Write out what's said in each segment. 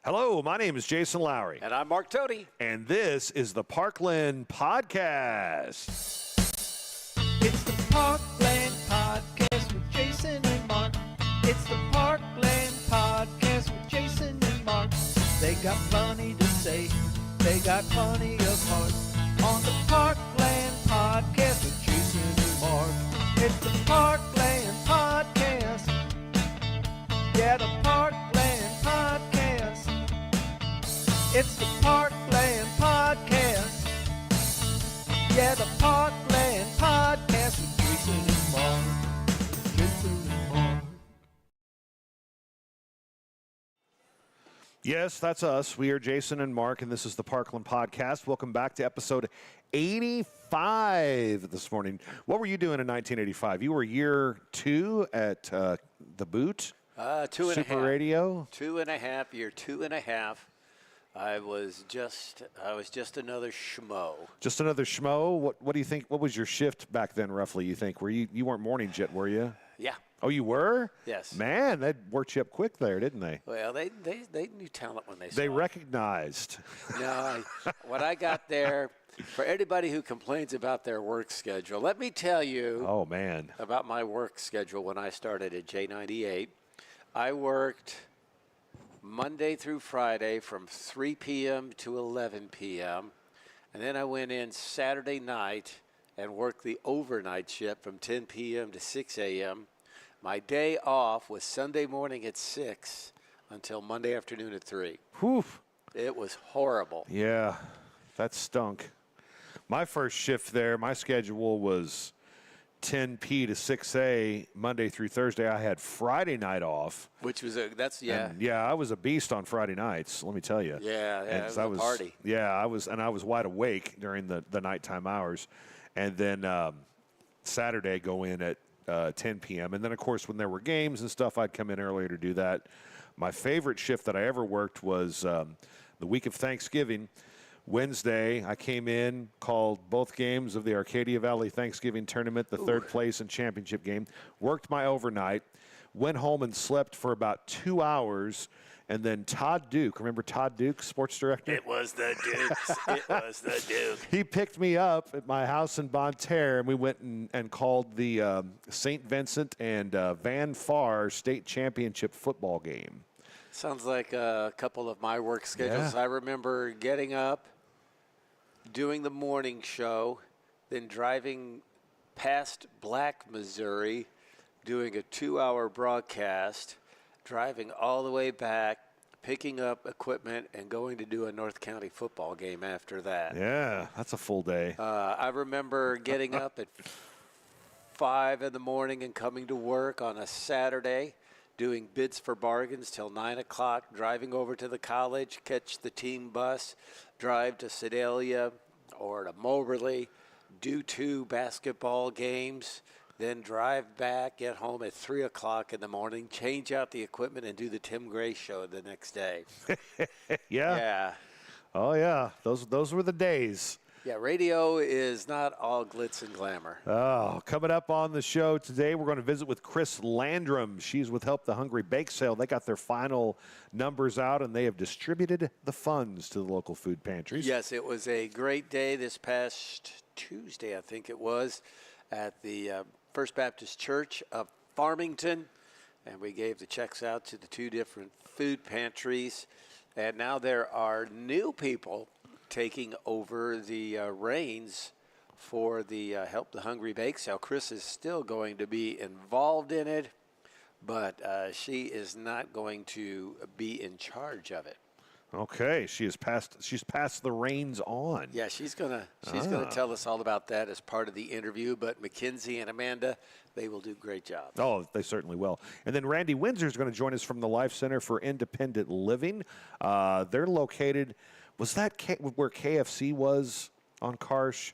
Hello, my name is Jason Lowry. And I'm Mark Tody. And this is the Parkland Podcast. It's the Parkland Podcast with Jason and Mark. It's the Parkland Podcast with Jason and Mark. They got plenty to say. They got plenty of heart. On the Parkland Podcast with Jason and Mark. It's the Parkland Podcast. Yeah, the Parkland Podcast. It's the Parkland Podcast. Yeah, the Parkland Podcast with Jason and Mark. Jason and Mark. Yes, that's us. We are Jason and Mark, and this is the Parkland Podcast. Welcome back to episode 85 this morning. What were you doing in 1985? You were year 2 at the Boot? 2.5. Super Radio? 2.5, year 2.5. I was just another schmo. Just another schmo? What do you think? What was your shift back then, roughly, you think? You weren't morning jet, were you? Yeah. Oh, you were? Yes. Man, that worked you up quick there, didn't they? Well, they knew talent when they saw They it. recognized. No, when I got there, for anybody who complains about their work schedule, let me tell you Oh, man. about my work schedule when I started at J98. I worked Monday through Friday from 3 p.m. to 11 p.m. And then I went in Saturday night and worked the overnight shift from 10 p.m. to 6 a.m. My day off was Sunday morning at 6 until Monday afternoon at 3. Whew. It was horrible. Yeah, that stunk. My first shift there, my schedule was 10 p to 6 a Monday through Thursday. I had Friday night off. Which was And, I was a beast on Friday nights, let me tell you. Yeah, And it was a party. Yeah, I was wide awake during the nighttime hours. And then Saturday go in at 10 p.m. And then, of course, when there were games and stuff, I'd come in earlier to do that. My favorite shift that I ever worked was the week of Thanksgiving. Wednesday, I came in, called both games of the Arcadia Valley Thanksgiving Tournament, the third place and championship game, worked my overnight, went home and slept for about 2 hours, and then Todd Duke, remember Todd Duke, sports director? It was the Dukes. It was the Duke. He picked me up at my house in Bonne Terre, and we went and called the St. Vincent and Van Far State Championship football game. Sounds like a couple of my work schedules. Yeah. I remember getting up, doing the morning show, then driving past Black, Missouri, doing a 2-hour broadcast, driving all the way back, picking up equipment, and going to do a North County football game after that. Yeah, that's a full day. I remember getting up at 5 in the morning and coming to work on a Saturday, doing bids for bargains till 9 o'clock, driving over to the college, catch the team bus, drive to Sedalia or to Moberly, do 2 basketball games, then drive back, get home at 3 o'clock in the morning, change out the equipment, and do the Tim Gray show the next day. Yeah. Oh, yeah. Those were the days. Yeah, radio is not all glitz and glamour. Oh, coming up on the show today, we're going to visit with Chris Landrum. She's with Help the Hungry Bake Sale. They got their final numbers out, and they have distributed the funds to the local food pantries. Yes, it was a great day this past Tuesday, I think it was, at the First Baptist Church of Farmington, and we gave the checks out to the 2 different food pantries, and now there are new people taking over the reins for the Help the Hungry Bake Sale. Chris is still going to be involved in it, but she is not going to be in charge of it. Okay, she's passed the reins on. Yeah, she's gonna tell us all about that as part of the interview. But Mackenzie and Amanda, they will do great jobs. Oh, they certainly will. And then Randy Windsor is going to join us from the Life Center for Independent Living. They're located. Was that where KFC was on Karsh?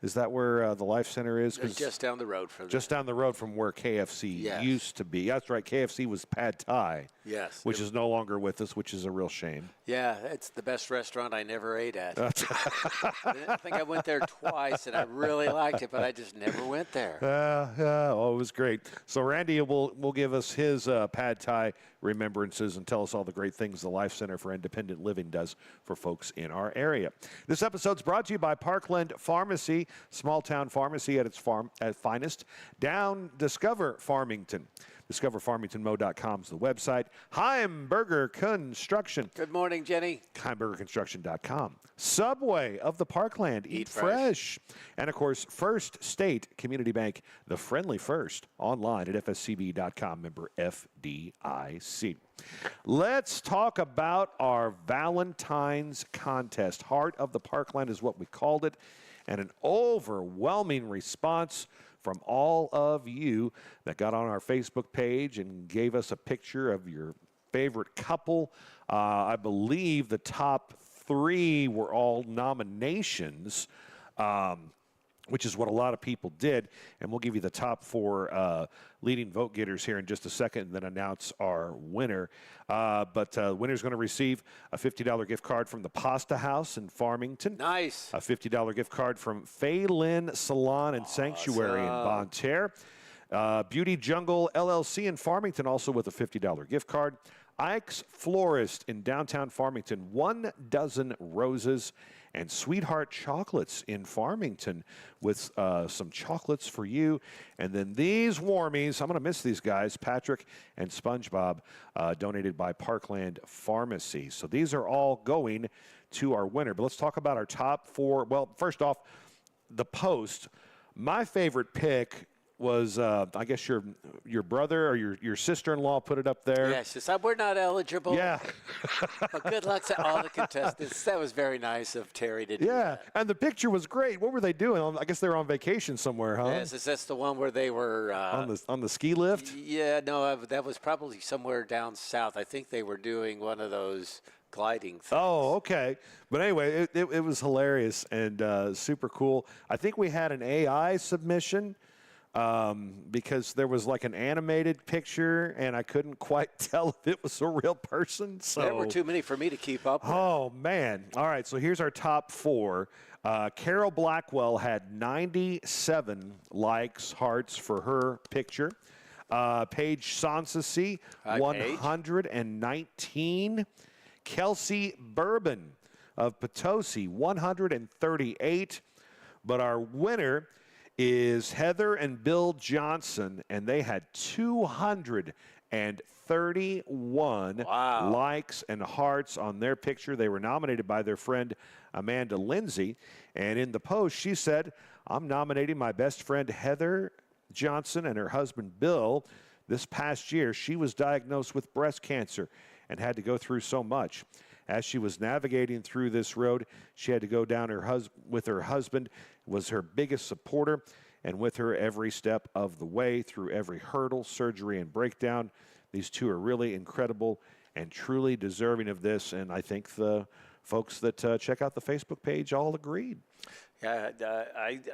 Is that where the Life Center is? They're just down the road from Just down the road from where KFC Yes. used to be. That's right. KFC was Pad Thai. Yes. Which is no longer with us, which is a real shame. Yeah, it's the best restaurant I never ate at. I think I went there twice, and I really liked it, but I just never went there. Oh, it was great. So Randy will give us his Pad Thai remembrances and tell us all the great things the Life Center for Independent Living does for folks in our area. This episode's brought to you by Parkland Pharmacy, small town pharmacy at its finest. Discover Farmington. DiscoverFarmingtonMo.com is the website. Heimberger Construction. Good morning, Jenny. HeimbergerConstruction.com. Subway of the Parkland. Eat fresh. And, of course, First State Community Bank, the friendly first, online at FSCB.com, member FDIC. Let's talk about our Valentine's contest. Heart of the Parkland is what we called it, and an overwhelming response from all of you that got on our Facebook page and gave us a picture of your favorite couple. I believe the top 3 were all nominations, which is what a lot of people did. And we'll give you the top 4 leading vote getters here in just a second and then announce our winner. But the winner's going to receive a $50 gift card from the Pasta House in Farmington. Nice. A $50 gift card from Fei Lin Salon and Sanctuary in Bonne Terre. Beauty Jungle LLC in Farmington, also with a $50 gift card. Ike's Florist in downtown Farmington, 1 dozen roses. And Sweetheart Chocolates in Farmington with some chocolates for you. And then these warmies, I'm going to miss these guys, Patrick and SpongeBob, donated by Parkland Pharmacy. So these are all going to our winner. But let's talk about our top 4. Well, first off, the post. My favorite pick was, I guess, your brother or your sister-in-law put it up there. Yes, we're not eligible. Yeah. But good luck to all the contestants. That was very nice of Terry to do that. And the picture was great. What were they doing? I guess they were on vacation somewhere, huh? Yes, that's the one where they were on the ski lift. Yeah, no, that was probably somewhere down south. I think they were doing one of those gliding things. Oh, okay. But anyway, it was hilarious and super cool. I think we had an AI submission. Because there was like an animated picture, and I couldn't quite tell if it was a real person. So there were too many for me to keep up with. Oh, man. All right, so here's our top 4. Carol Blackwell had 97 likes, hearts for her picture. Paige Sanssouci, 119. Kelsey Bourbon of Potosi, 138. But our winner is Heather and Bill Johnson, and they had 231 likes and hearts on their picture. They were nominated by their friend Amanda Lindsay, and in the post she said, "I'm nominating my best friend Heather Johnson and her husband Bill. This past year she was diagnosed with breast cancer and had to go through so much. As she was navigating through this road, she had to go down with her husband, was her biggest supporter, and with her every step of the way through every hurdle, surgery, and breakdown. These two are really incredible and truly deserving of this." And I think the folks that check out the Facebook page all agreed. Yeah,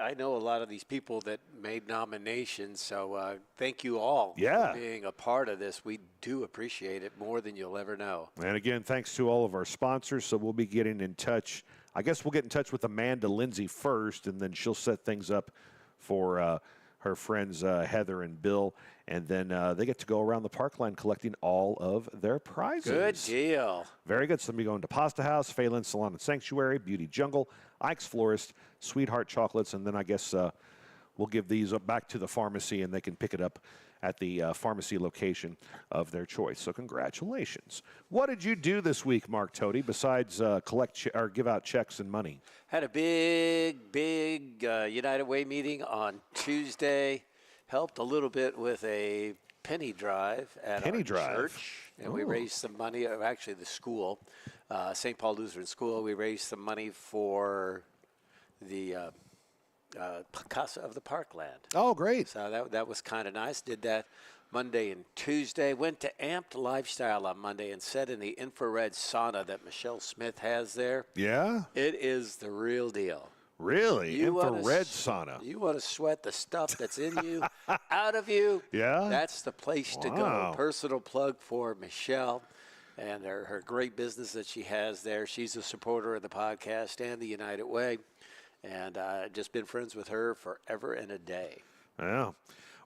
I know a lot of these people that made nominations, so thank you all for being a part of this. We do appreciate it more than you'll ever know. And again, thanks to all of our sponsors. So we'll be getting in touch. I guess we'll get in touch with Amanda Lindsay first, and then she'll set things up for her friends Heather and Bill. And then they get to go around the Parkland collecting all of their prizes. Good deal. Very good. So they'll be going to Pasta House, Fei Lin Salon and Sanctuary, Beauty Jungle, Ike's Florist, Sweetheart Chocolates, and then I guess we'll give these back to the pharmacy, and they can pick it up at the pharmacy location of their choice. So congratulations. What did you do this week, Mark Tody, besides collect or give out checks and money? Had a big United Way meeting on Tuesday. Helped a little bit with a penny drive at our church, and we raised some money. Actually, the school, St. Paul Lutheran School, we raised some money for the Casa of the Parkland. Oh, great! So that was kind of nice. Did that Monday and Tuesday. Went to Amped Lifestyle on Monday and sat in the infrared sauna that Michelle Smith has there. Yeah, it is the real deal. Really? You wanna Infrared s- sauna. You want to sweat the stuff that's in you out of you? Yeah? That's the place to go. Wow. Personal plug for Michelle and her great business that she has there. She's a supporter of the podcast and the United Way. And I've just been friends with her forever and a day. Yeah.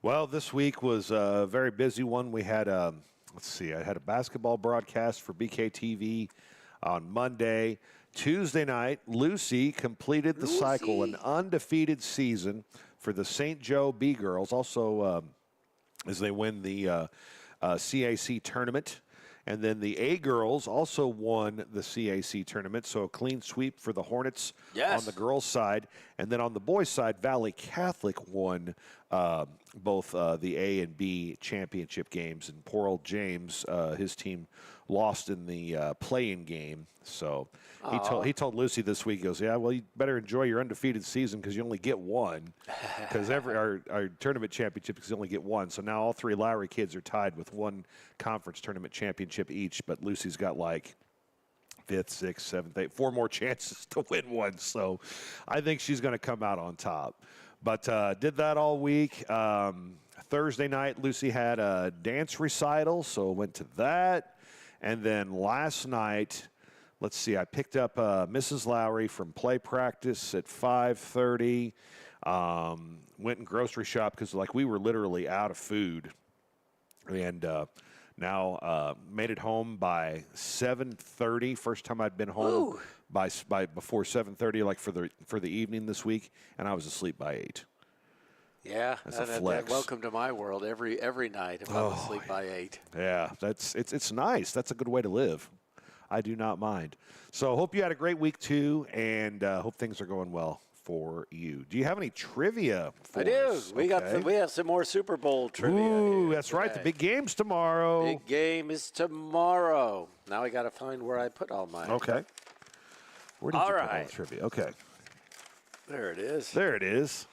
Well, this week was a very busy one. We had, I had a basketball broadcast for BKTV on Monday. Tuesday night, Lucy completed the cycle, an undefeated season for the St. Joe B girls. Also, as they win the CAC tournament. And then the A girls also won the CAC tournament, so a clean sweep for the Hornets on the girls' side. And then on the boys' side, Valley Catholic won both the A and B championship games. And poor old James, his team lost in the play-in game. So he told Lucy this week, he goes, yeah, well, you better enjoy your undefeated season because you only get one. Because our tournament championships you only get one. So now all three Lowry kids are tied with one conference tournament championship each. But Lucy's got like 5th, 6th, 7th, 8th, 4 more chances to win one. So I think she's going to come out on top. But did that all week. Thursday night, Lucy had a dance recital, so went to that. And then last night, let's see, I picked up Mrs. Lowry from play practice at 5:30. Went and grocery shopped because we were literally out of food. And now made it home by 7:30. First time I'd been home by before 7:30, like for the evening this week, and I was asleep by 8. Yeah, That's a flex. welcome to my world every night if I'm asleep by 8. Yeah, it's nice. That's a good way to live. I do not mind. So hope you had a great week too, and hope things are going well for you. Do you have any trivia for I do. us? We have some more Super Bowl trivia. Ooh, here that's right. The today. big game's tomorrow. Big game is tomorrow. Now I got to find where I put all mine. Okay. Where did All you put all right. the trivia? Okay. There it is. There it is.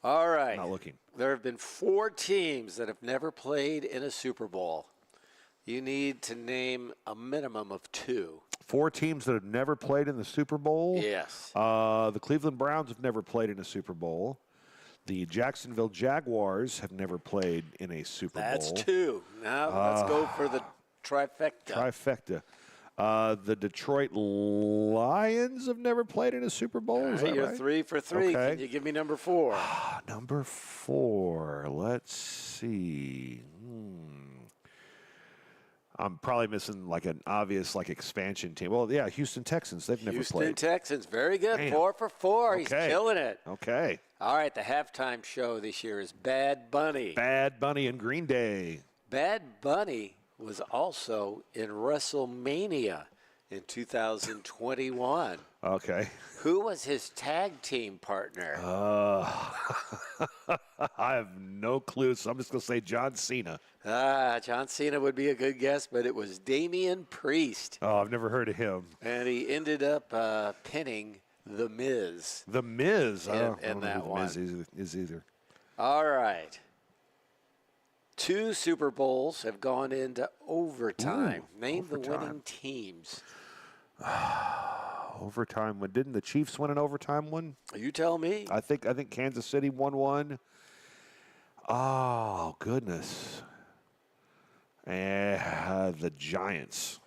All right. Not looking. There have been 4 teams that have never played in a Super Bowl. You need to name a minimum of 2. 4 teams that have never played in the Super Bowl. Yes. The Cleveland Browns have never played in a Super Bowl. The Jacksonville Jaguars have never played in a Super That's Bowl. 2. Now let's go for the trifecta. Trifecta. The Detroit Lions have never played in a Super Bowl. All Is right, that you're right? 3 for 3. Okay. Can you give me number 4? Number 4. Let's see. I'm probably missing like an obvious expansion team. Well, yeah, Houston Texans. They've never Houston played. Texans. Very good. Damn. 4 for 4. He's Okay. killing it. Okay. All right, the halftime show this year is Bad Bunny. Bad Bunny and Green Day. Bad Bunny was also in WrestleMania in 2021. Okay. Who was his tag team partner? I have no clue, so I'm just going to say John Cena. John Cena would be a good guess, but it was Damian Priest. Oh, I've never heard of him. And he ended up pinning The Miz. The Miz. I don't in know that who one. The Miz is either. All right. 2 Super Bowls have gone into overtime. Name the winning teams. Overtime one. Didn't the Chiefs win an overtime one? You tell me. I think Kansas City won one. Oh, goodness. The Giants.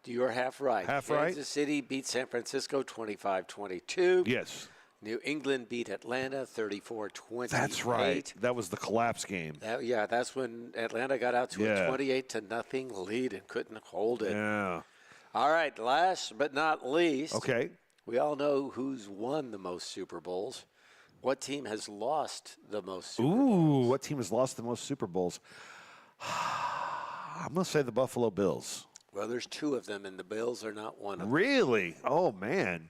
You're half right. Half right? Kansas City beat San Francisco 25-22. Yes. New England beat Atlanta 34-28. That's right. That was the collapse game. That's when Atlanta got out to a 28-0 lead and couldn't hold it. Yeah. All right, last but not least. Okay. We all know who's won the most Super Bowls. What team has lost the most Super Bowls? What team has lost the most Super Bowls? I'm going to say the Buffalo Bills. Well, there's 2 of them, and the Bills are not one of them. Really? Oh, man.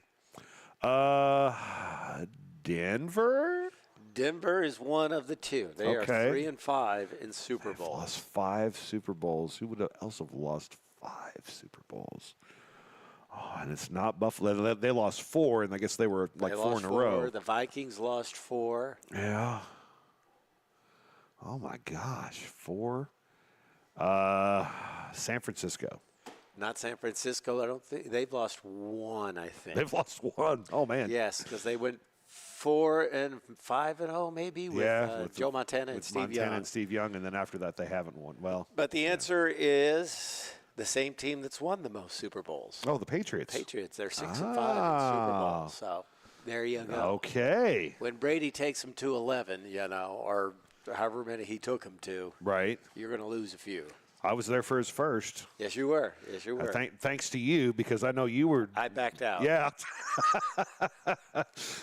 Denver? Denver is one of the 2. They are Okay. 3 and 5 in Super Bowls. Lost 5 Super Bowls. Who would else have lost 5 Super Bowls? Oh, and it's not Buffalo. They lost 4, and I guess they were like They 4 lost in a row. The Vikings lost 4. Yeah. Oh, my gosh. 4. San Francisco. Not San Francisco. I don't think they've lost 1. I think They've lost 1. Oh, man. Yes, because they went 4-5-0 maybe with Joe Montana and with Steve Montana Young. and Steve Young, and then after that they haven't won. Well, But the answer is the same team that's won the most Super Bowls. oh, the Patriots. Patriots, they're 6-5 in Super Bowl. So there you go. Okay. When Brady takes them to 11, or however many he took them to, Right. you're going to lose a few. I was there for his first. Yes, you were. Yes, you were. Thanks to you, because I know you were. I backed out. Yeah.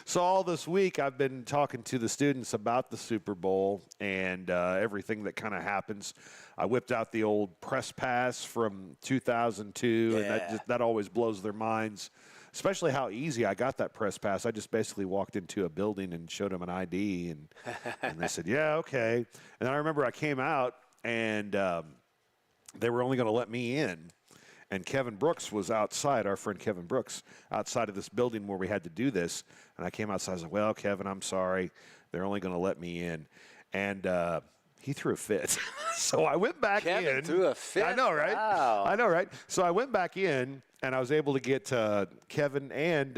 So all this week I've been talking to the students about the Super Bowl and everything that kind of happens. I whipped out the old press pass from 2002, and that always blows their minds, especially how easy I got that press pass. I just basically walked into a building and showed them an ID, and they said, yeah, okay. And then I remember I came out, and they were only going to let me in. And Kevin Brooks was outside, our friend Kevin Brooks, outside of this building where we had to do this. And I came outside. I was like, well, Kevin, I'm sorry. They're only going to let me in. And he threw a fit. So I went back in. Kevin threw a fit? I know, right? Wow. I know, right? So I went back in, and I was able to get Kevin and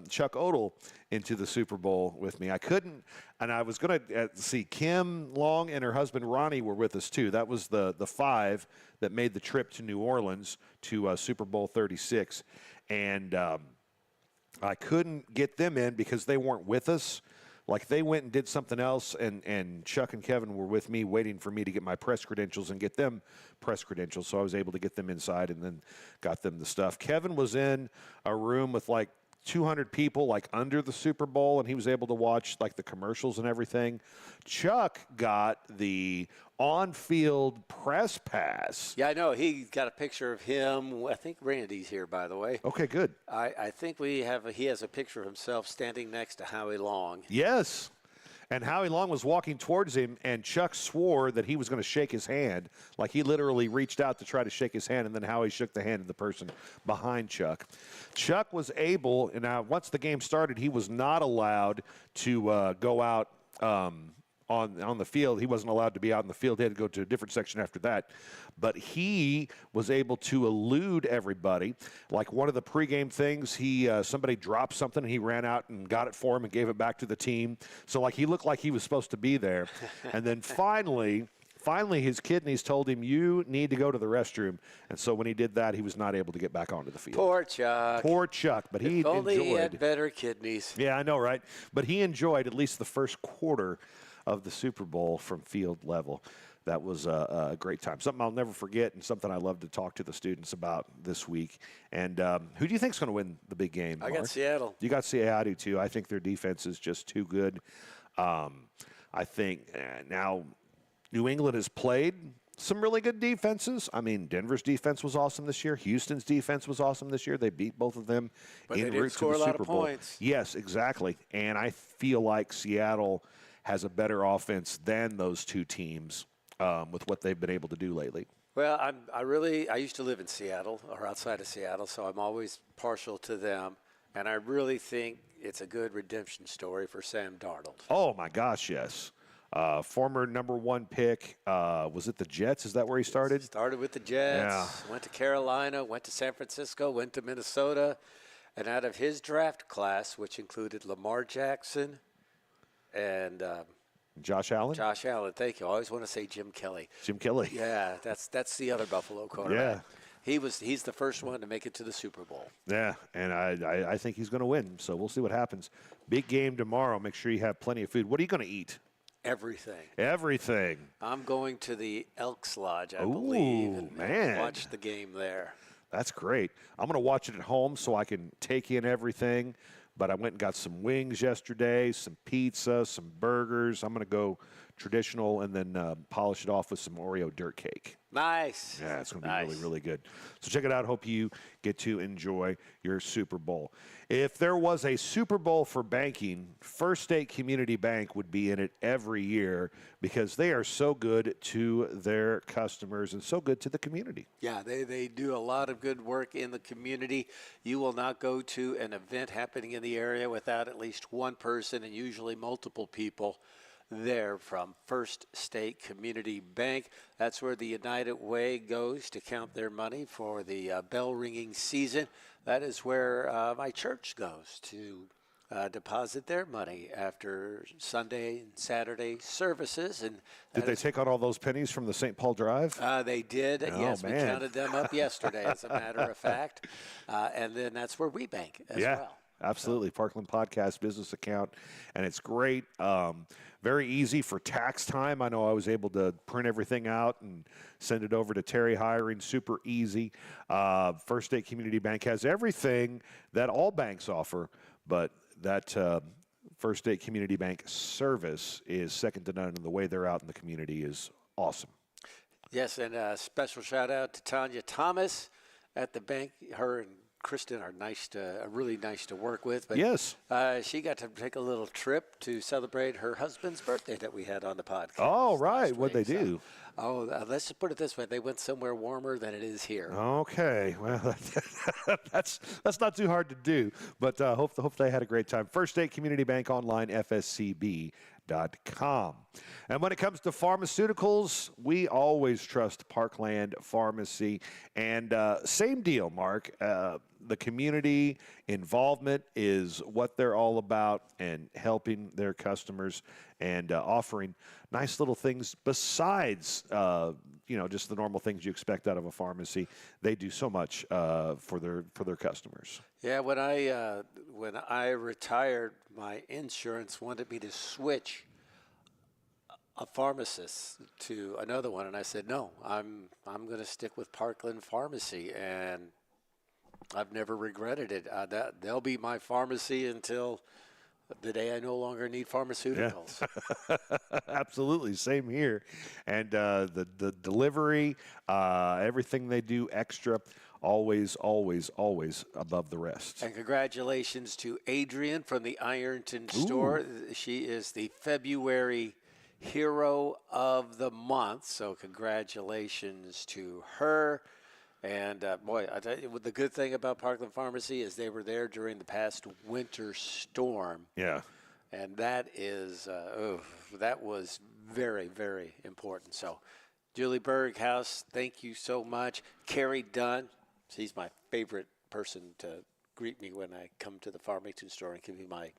Chuck Odell into the Super Bowl with me. I couldn't, and I was going to see Kim Long and her husband Ronnie were with us too. That was the five that made the trip to New Orleans to Super Bowl 36. And I couldn't get them in because they weren't with us. Like, they went and did something else, and Chuck and Kevin were with me waiting for me to get my press credentials and get them press credentials. So I was able to get them inside and then got them the stuff. Kevin was in a room with like 200 people, like under the Super Bowl, and he was able to watch like the commercials and everything. Chuck got the on-field press pass. Yeah, I know. He got a picture of him. I think Randy's here, by the way. Okay, good. I think he has a picture of himself standing next to Howie Long. Yes. And Howie Long was walking towards him, and Chuck swore that he was going to shake his hand. Like, he literally reached out to try to shake his hand, and then Howie shook the hand of the person behind Chuck. Chuck was able, and now once the game started, he was not allowed to go out on the field. He wasn't allowed to be out in the field. He had to go to a different section after that. But he was able to elude everybody. Like, one of the pregame things, somebody dropped something, and he ran out and got it for him and gave it back to the team. So, like, he looked like he was supposed to be there. And then finally, his kidneys told him, you need to go to the restroom. And so when he did that, he was not able to get back onto the field. Poor Chuck. Poor Chuck, but he if only enjoyed. he had better kidneys. Yeah, I know, right? But he enjoyed at least the first quarter of the Super Bowl from field level. That was a great time. Something I'll never forget, and something I love to talk to the students about this week. And who do you think is going to win the big game, Mark? I got Seattle. You got Seattle. I do too. I think their defense is just too good. I think now New England has played some really good defenses. I mean, Denver's defense was awesome this year. Houston's defense was awesome this year. They beat both of them en route to the Super Bowl. Points. Yes, exactly. And I feel like Seattle has a better offense than those two teams with what they've been able to do lately. Well, I used to live in Seattle or outside of Seattle, so I'm always partial to them. And I really think it's a good redemption story for Sam Darnold. Oh, my gosh, yes. Former number one pick. Was it the Jets? Is that where he started? Started with the Jets, went to Carolina, went to San Francisco, went to Minnesota. And out of his draft class, which included Lamar Jackson and Josh Allen? Josh Allen, thank you. I always want to say Jim Kelly. Jim Kelly. Yeah, that's the other Buffalo quarterback. Yeah. He's the first one to make it to the Super Bowl. Yeah, and I think he's going to win, so we'll see what happens. Big game tomorrow. Make sure you have plenty of food. What are you going to eat? Everything. Everything. I'm going to the Elks Lodge, I believe, and man. watch the game there. That's great. I'm going to watch it at home so I can take in everything. But I went and got some wings yesterday, some pizza, some burgers. I'm going to go traditional and then polish it off with some Oreo dirt cake. Nice. Yeah, it's going to be really, really good. So check it out. Hope you get to enjoy your Super Bowl. If there was a Super Bowl for banking, First State Community Bank would be in it every year because they are so good to their customers and so good to the community. Yeah, they do a lot of good work in the community. You will not go to an event happening in the area without at least one person and usually multiple people there from First State Community Bank. That's where the United Way goes to count their money for the bell ringing season. That is where my church goes to deposit their money after Sunday and Saturday services. And Did they take out all those pennies from the St. Paul Drive? they did. Oh, Yes, we man. counted them up yesterday, as a matter of fact. And then that's where we bank as well. Absolutely. Parkland Podcast business account, and it's great. Very easy for tax time. I know I was able to print everything out and send it over to Terry Hiring. Super easy. First State Community Bank has everything that all banks offer, but that First State Community Bank service is second to none, and the way they're out in the community is awesome. Yes, and a special shout out to Tanya Thomas at the bank. Her and Kristen are really nice to work with. But Yes. she got to take a little trip to celebrate her husband's birthday that we had on the podcast. Oh, right. last What'd they week. do? Let's just put it this way: they went somewhere warmer than it is here. Okay, well, that's not too hard to do, but hope they had a great time. First State Community Bank online, FSCB.com. And when it comes to pharmaceuticals, we always trust Parkland Pharmacy. And same deal, Mark. The community involvement is what they're all about, and helping their customers and offering nice little things besides, just the normal things you expect out of a pharmacy. They do so much for their customers. Yeah, when I retired, my insurance wanted me to switch a pharmacist to another one, and I said no. I'm going to stick with Parkland Pharmacy, and I've never regretted it. They'll be my pharmacy until the day I no longer need pharmaceuticals. Yeah. Absolutely, same here. And the delivery, everything they do extra, always, always, always above the rest. And congratulations to Adrian from the Ironton store. She is the February Hero of the Month, so congratulations to her. And boy, I tell you, the good thing about Parkland Pharmacy is they were there during the past winter storm. Yeah. And that was very, very important. So, Julie Berghaus, thank you so much. Carrie Dunn, she's my favorite person to greet me when I come to the Farmington store and give me my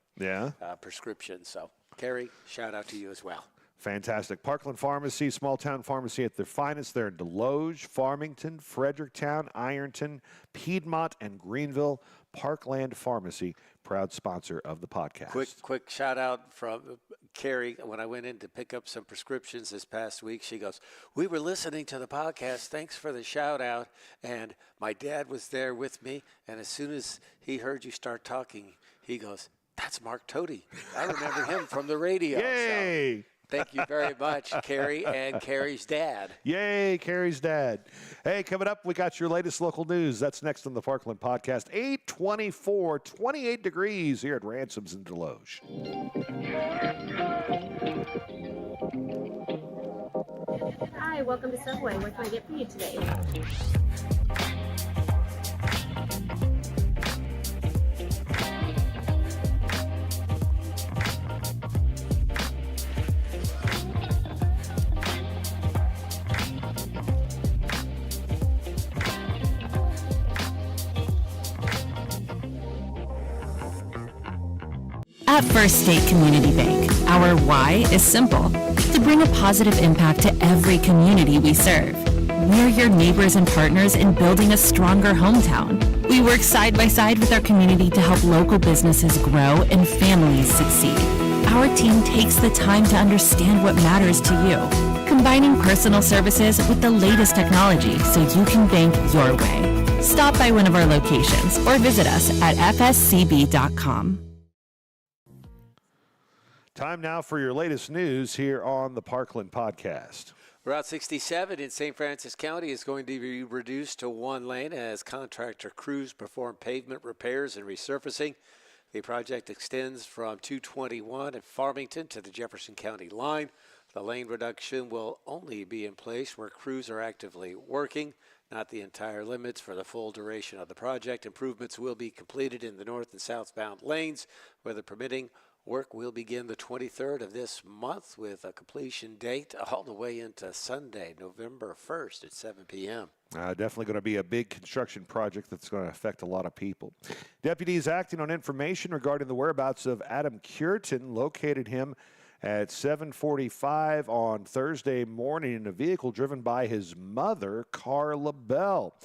prescription. So, Carrie, shout out to you as well. Fantastic. Parkland Pharmacy, small town pharmacy at their finest. They're in Deloge, Farmington, Fredericktown, Ironton, Piedmont, and Greenville. Parkland Pharmacy, proud sponsor of the podcast. Quick shout out from Carrie. When I went in to pick up some prescriptions this past week, she goes, "We were listening to the podcast. Thanks for the shout out." And my dad was there with me. And as soon as he heard you start talking, he goes, "That's Mark Toady. I remember him from the radio." Yay! So, thank you very much, Carrie and Carrie's dad. Yay, Carrie's dad. Hey, coming up, we got your latest local news. That's next on the Parkland Podcast. 824, 28 degrees here at Ransom's in Deloge. Hi, welcome to Subway. What can I get for you today? At First State Community Bank, our why is simple: to bring a positive impact to every community we serve. We're your neighbors and partners in building a stronger hometown. We work side by side with our community to help local businesses grow and families succeed. Our team takes the time to understand what matters to you, combining personal services with the latest technology so you can bank your way. Stop by one of our locations or visit us at fscb.com. Time now for your latest news here on the Parkland Podcast. Route 67 in St. Francis County is going to be reduced to one lane as contractor crews perform pavement repairs and resurfacing. The project extends from 221 at Farmington to the Jefferson County line. The lane reduction will only be in place where crews are actively working, not the entire limits for the full duration of the project. Improvements will be completed in the north and southbound lanes, weather permitting, Work will begin the 23rd of this month with a completion date all the way into Sunday, November 1st at 7 p.m. Definitely going to be a big construction project that's going to affect a lot of people. Deputies acting on information regarding the whereabouts of Adam Cureton located him at 7:45 on Thursday morning in a vehicle driven by his mother, Carla Bell.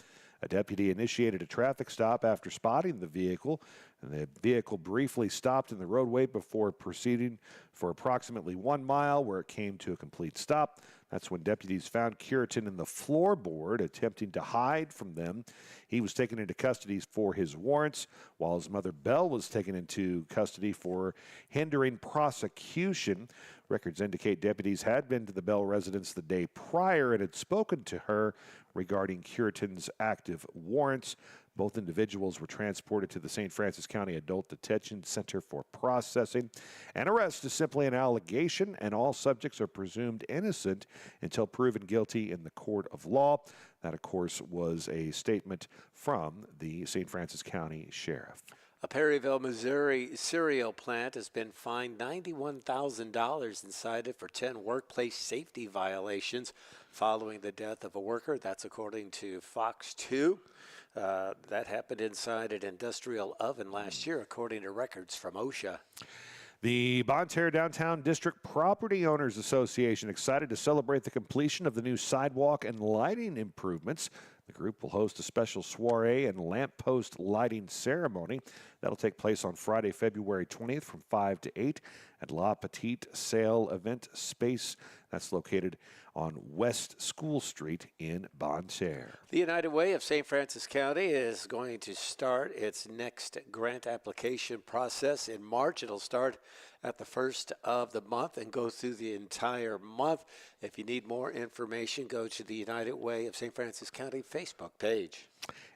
A deputy initiated a traffic stop after spotting the vehicle, and the vehicle briefly stopped in the roadway before proceeding for approximately 1 mile, where it came to a complete stop. That's when deputies found Cureton in the floorboard, attempting to hide from them. He was taken into custody for his warrants, while his mother, Belle, was taken into custody for hindering prosecution. Records indicate deputies had been to the Bell residence the day prior and had spoken to her regarding Cureton's active warrants. Both individuals were transported to the St. Francis County Adult Detention Center for processing. An arrest is simply an allegation, and all subjects are presumed innocent until proven guilty in the court of law. That, of course, was a statement from the St. Francis County Sheriff. A Perryville, Missouri cereal plant has been fined $91,000 and cited for 10 workplace safety violations following the death of a worker. That's according to Fox 2. That happened inside an industrial oven last year, according to records from OSHA. The Bonne Terre Downtown District Property Owners Association excited to celebrate the completion of the new sidewalk and lighting improvements. The group will host a special soiree and lamppost lighting ceremony. That'll take place on Friday, February 20th from 5 to 8 at La Petite Salle Event Space. That's located on West School Street in Bonne Terre. The United Way of St. Francis County is going to start its next grant application process in March. It'll start at the first of the month and go through the entire month. If you need more information, go to the United Way of St. Francis County Facebook page.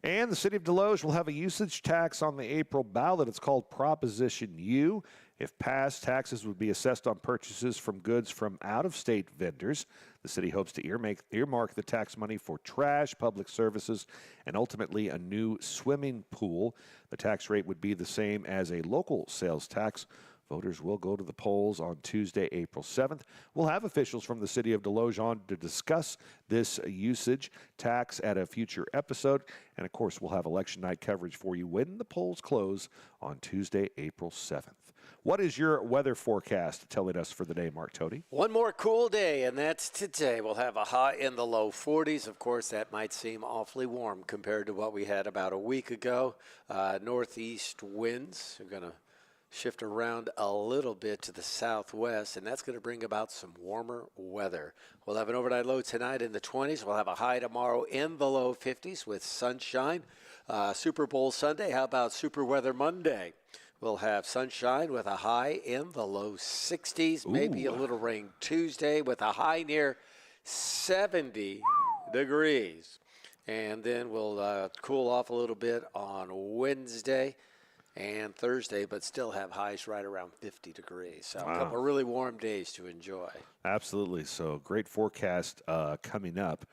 And the City of Deloge will have a usage tax on the April ballot. It's called Proposition U. If passed, taxes would be assessed on purchases from goods from out-of-state vendors. The city hopes to earmark the tax money for trash, public services, and ultimately a new swimming pool. The tax rate would be the same as a local sales tax. Voters will go to the polls on Tuesday, April 7th. We'll have officials from the City of Deloge on to discuss this usage tax at a future episode. And, of course, we'll have election night coverage for you when the polls close on Tuesday, April 7th. What is your weather forecast telling us for the day, Mark Tody? One more cool day, and that's today. We'll have a high in the low 40s. Of course, that might seem awfully warm compared to what we had about a week ago. Northeast winds are going to shift around a little bit to the southwest, and that's going to bring about some warmer weather. We'll have an overnight low tonight in the 20s. We'll have a high tomorrow in the low 50s with sunshine. Super Bowl Sunday. How about Super Weather Monday? We'll have sunshine with a high in the low 60s. Ooh. Maybe a little rain Tuesday with a high near 70 degrees. And then we'll cool off a little bit on Wednesday and Thursday, but still have highs right around 50 degrees. So a couple of really warm days to enjoy. Absolutely. So great forecast coming up.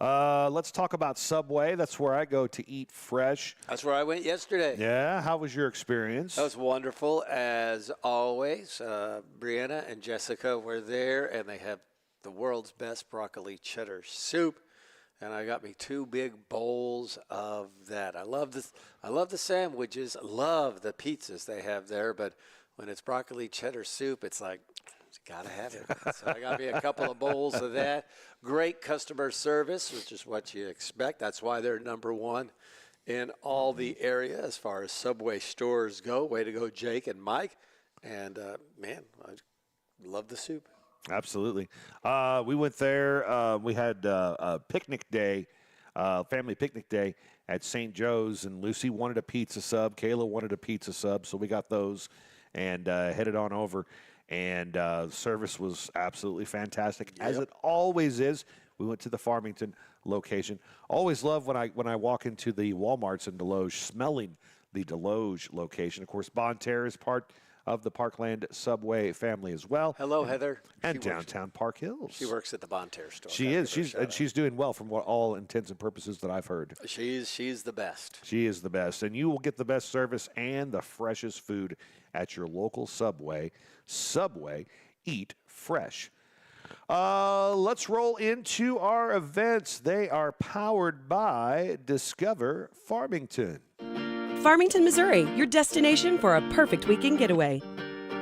Let's talk about Subway. That's where I go to eat fresh. That's where I went yesterday. Yeah, how was your experience? That was wonderful, as always. Brianna and Jessica were there, and they have the world's best broccoli cheddar soup. And I got me 2 big bowls of that. I love this. I love the sandwiches. I love the pizzas they have there. But when it's broccoli cheddar soup, it's like, you gotta have it. So I got me a couple of bowls of that. Great customer service, which is what you expect. That's why they're number one in all the area as far as Subway stores go. Way to go, Jake and Mike. And, man, I love the soup. Absolutely. We went there. We had a picnic day, family picnic day at St. Joe's, and Lucy wanted a pizza sub. Kayla wanted a pizza sub, so we got those and headed on over. And service was absolutely fantastic, as it always is. We went to the Farmington location. Always love when I walk into the Walmarts in Deloge, smelling the Deloge location. Of course, Bonne Terre is part of the Parkland Subway family as well. Hello, Heather. And downtown Park Hills. She works at the Bonne Terre store. She is. She's doing well from what all intents and purposes that I've heard. She's the best. She is the best. And you will get the best service and the freshest food at your local Subway. Subway, eat fresh. Let's roll into our events. They are powered by Discover Farmington. Farmington, Missouri, your destination for a perfect weekend getaway.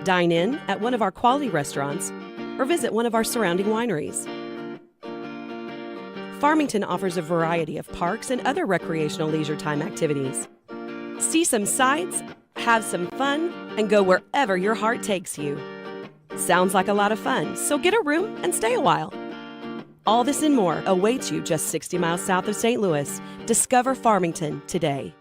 Dine in at one of our quality restaurants or visit one of our surrounding wineries. Farmington offers a variety of parks and other recreational leisure time activities. See some sights, have some fun, and go wherever your heart takes you. Sounds like a lot of fun, so get a room and stay a while. All this and more awaits you just 60 miles south of St. Louis. Discover Farmington today.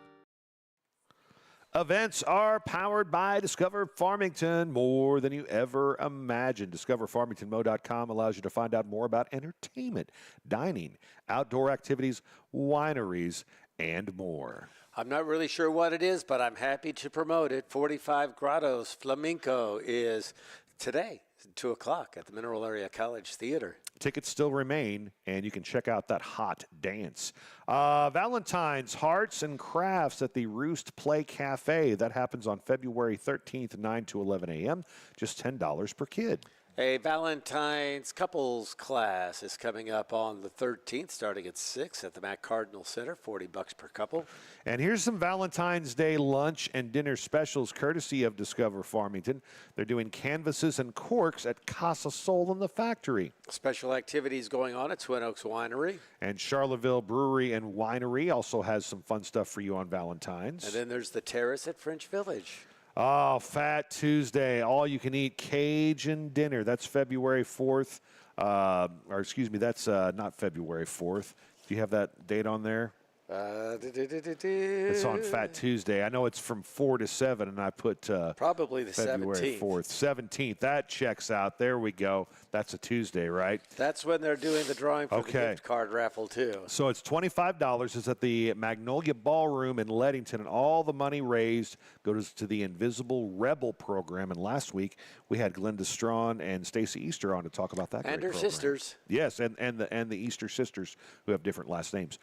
Events are powered by Discover Farmington, more than you ever imagined. DiscoverFarmingtonMo.com allows you to find out more about entertainment, dining, outdoor activities, wineries, and more. I'm not really sure what it is, but I'm happy to promote it. 45 Grottos Flamenco is today, 2 o'clock at the Mineral Area College Theater. Tickets still remain, and you can check out that hot dance. Valentine's Hearts and Crafts at the Roost Play Cafe. That happens on February 13th, 9 to 11 a.m., just $10 per kid. A Valentine's couples class is coming up on the 13th, starting at 6 at the Mac Cardinal Center, $40 per couple. And here's some Valentine's Day lunch and dinner specials courtesy of Discover Farmington. They're doing canvases and corks at Casa Sol in the factory. Special activities going on at Twin Oaks Winery. And Charlottesville Brewery and Winery also has some fun stuff for you on Valentine's. And then there's the Terrace at French Village. Oh, Fat Tuesday, all-you-can-eat Cajun dinner. That's February 4th. That's not February 4th. Do you have that date on there? It's on Fat Tuesday. I know it's from 4 to 7, and I put probably the February 17th. 4th. 17th. That checks out. There we go. That's a Tuesday, right? That's when they're doing the drawing for the gift card raffle, too. So it's $25. It's at the Magnolia Ballroom in Leadington, and all the money raised goes to the Invisible Rebel program. And last week, we had Glenda Strawn and Stacy Easter on to talk about that. And her program. sisters. Yes, and the Easter sisters who have different last names.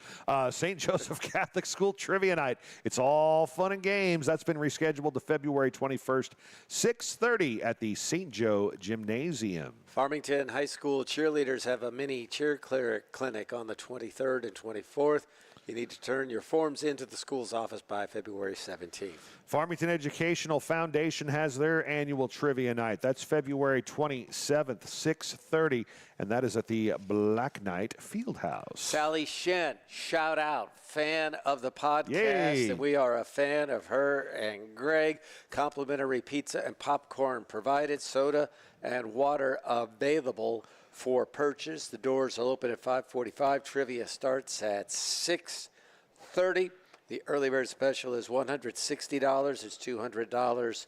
St. Joseph Catholic School Trivia Night. It's all fun and games. That's been rescheduled to February 21st, 6:30 at the St. Joe Gymnasium. Farmington High School cheerleaders have a mini cheer clinic on the 23rd and 24th. You need to turn your forms into the school's office by February 17th. Farmington Educational Foundation has their annual trivia night. That's February 27th, 6:30, and that is at the Black Knight Fieldhouse. Sally Shen, shout out, fan of the podcast, Yay. and we are a fan of her and Greg. Complimentary pizza and popcorn provided, soda and water available for purchase. The doors will open at 5:45. Trivia starts at 6:30. The early bird special is $160. It's $200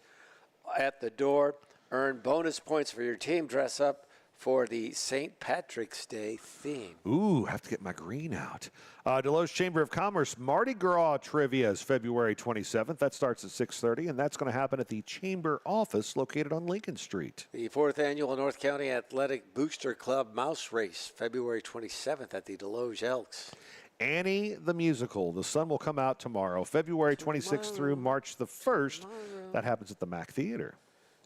at the door. Earn bonus points for your team dress up for the St. Patrick's Day theme. Ooh, I have to get my green out. Deloge Chamber of Commerce Mardi Gras Trivia is February 27th. That starts at 6:30, and that's going to happen at the Chamber office located on Lincoln Street. The 4th Annual North County Athletic Booster Club Mouse Race, February 27th at the Deloge Elks. Annie the Musical. The sun will come out tomorrow, February 26th through March the 1st. That happens at the Mac Theater.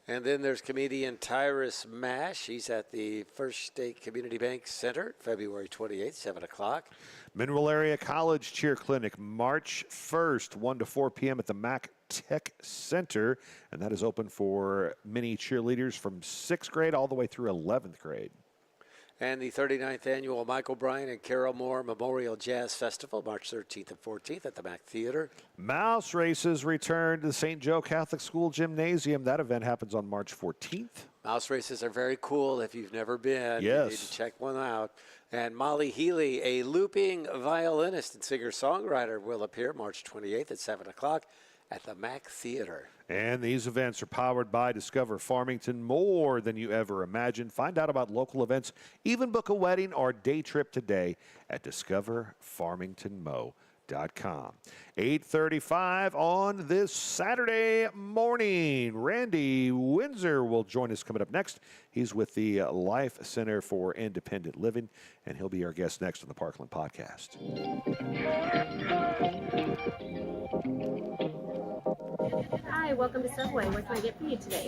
And then there's comedian Tyrus Mash. He's at the First State Community Bank Center, February 28th, 7 o'clock. Mineral Area College Cheer Clinic, March 1st, 1 to 4 p.m. at the Mac Tech Center. And that is open for mini cheerleaders from 6th grade all the way through 11th grade. And the 39th Annual Michael Bryan and Carol Moore Memorial Jazz Festival, March 13th and 14th at the Mac Theater. Mouse races return to the St. Joe Catholic School Gymnasium. That event happens on March 14th. Mouse races are very cool if you've never been. Yes. You need to check one out. And Molly Healy, a looping violinist and singer-songwriter, will appear March 28th at 7 o'clock at the Mac Theater. And these events are powered by Discover Farmington, more than you ever imagined. Find out about local events, even book a wedding or day trip today at discoverfarmingtonmo.com. 8:35 on this Saturday morning. Randy Windsor will join us coming up next. He's with the Life Center for Independent Living, and he'll be our guest next on the Parkland Podcast. Hi, welcome to Subway. What can I get for you today?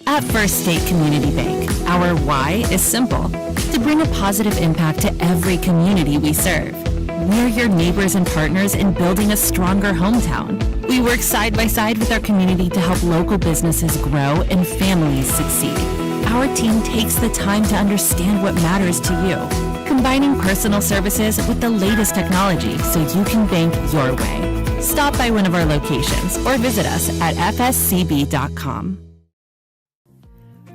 At First State Community Bank, our why is simple: to bring a positive impact to every community we serve. We're your neighbors and partners in building a stronger hometown. We work side by side with our community to help local businesses grow and families succeed. Our team takes the time to understand what matters to you, combining personal services with the latest technology so you can bank your way. Stop by one of our locations or visit us at fscb.com.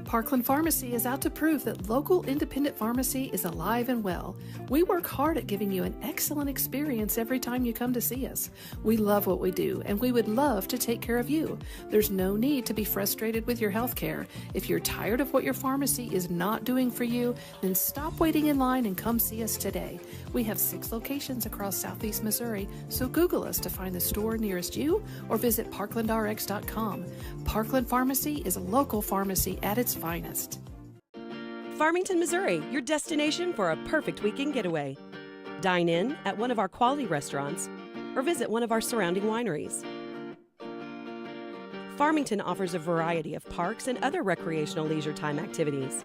Parkland Pharmacy is out to prove that local independent pharmacy is alive and well. We work hard at giving you an excellent experience every time you come to see us. We love what we do, and we would love to take care of you. There's no need to be frustrated with your health care. If you're tired of what your pharmacy is not doing for you, then stop waiting in line and come see us today. We have 6 locations across Southeast Missouri, so Google us to find the store nearest you or visit parklandrx.com. Parkland Pharmacy is a local pharmacy at its finest. Farmington, Missouri, your destination for a perfect weekend getaway. Dine in at one of our quality restaurants or visit one of our surrounding wineries. Farmington offers a variety of parks and other recreational leisure time activities.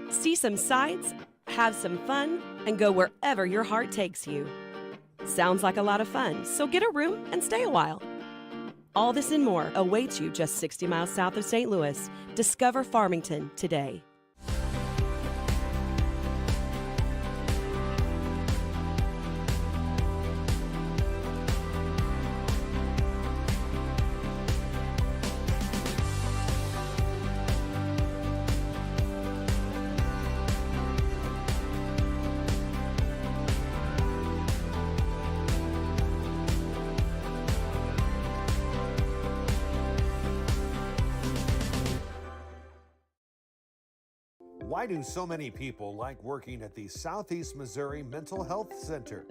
See some sights, have some fun, and go wherever your heart takes you. Sounds like a lot of fun, so get a room and stay a while. All this and more awaits you just 60 miles south of St. Louis. Discover Farmington today. Why do so many people like working at the Southeast Missouri Mental Health Center?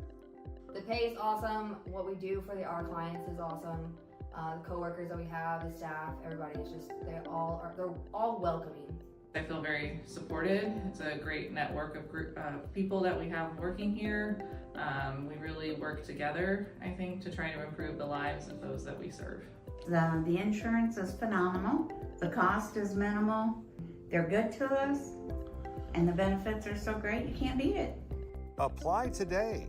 The pay is awesome. What we do for our clients is awesome. The coworkers that we have, the staff, everybody is just, they're all welcoming. I feel very supported. It's a great network of people that we have working here. We really work together, I think, to try to improve the lives of those that we serve. The insurance is phenomenal. The cost is minimal. They're good to us, and the benefits are so great, you can't beat it. Apply today.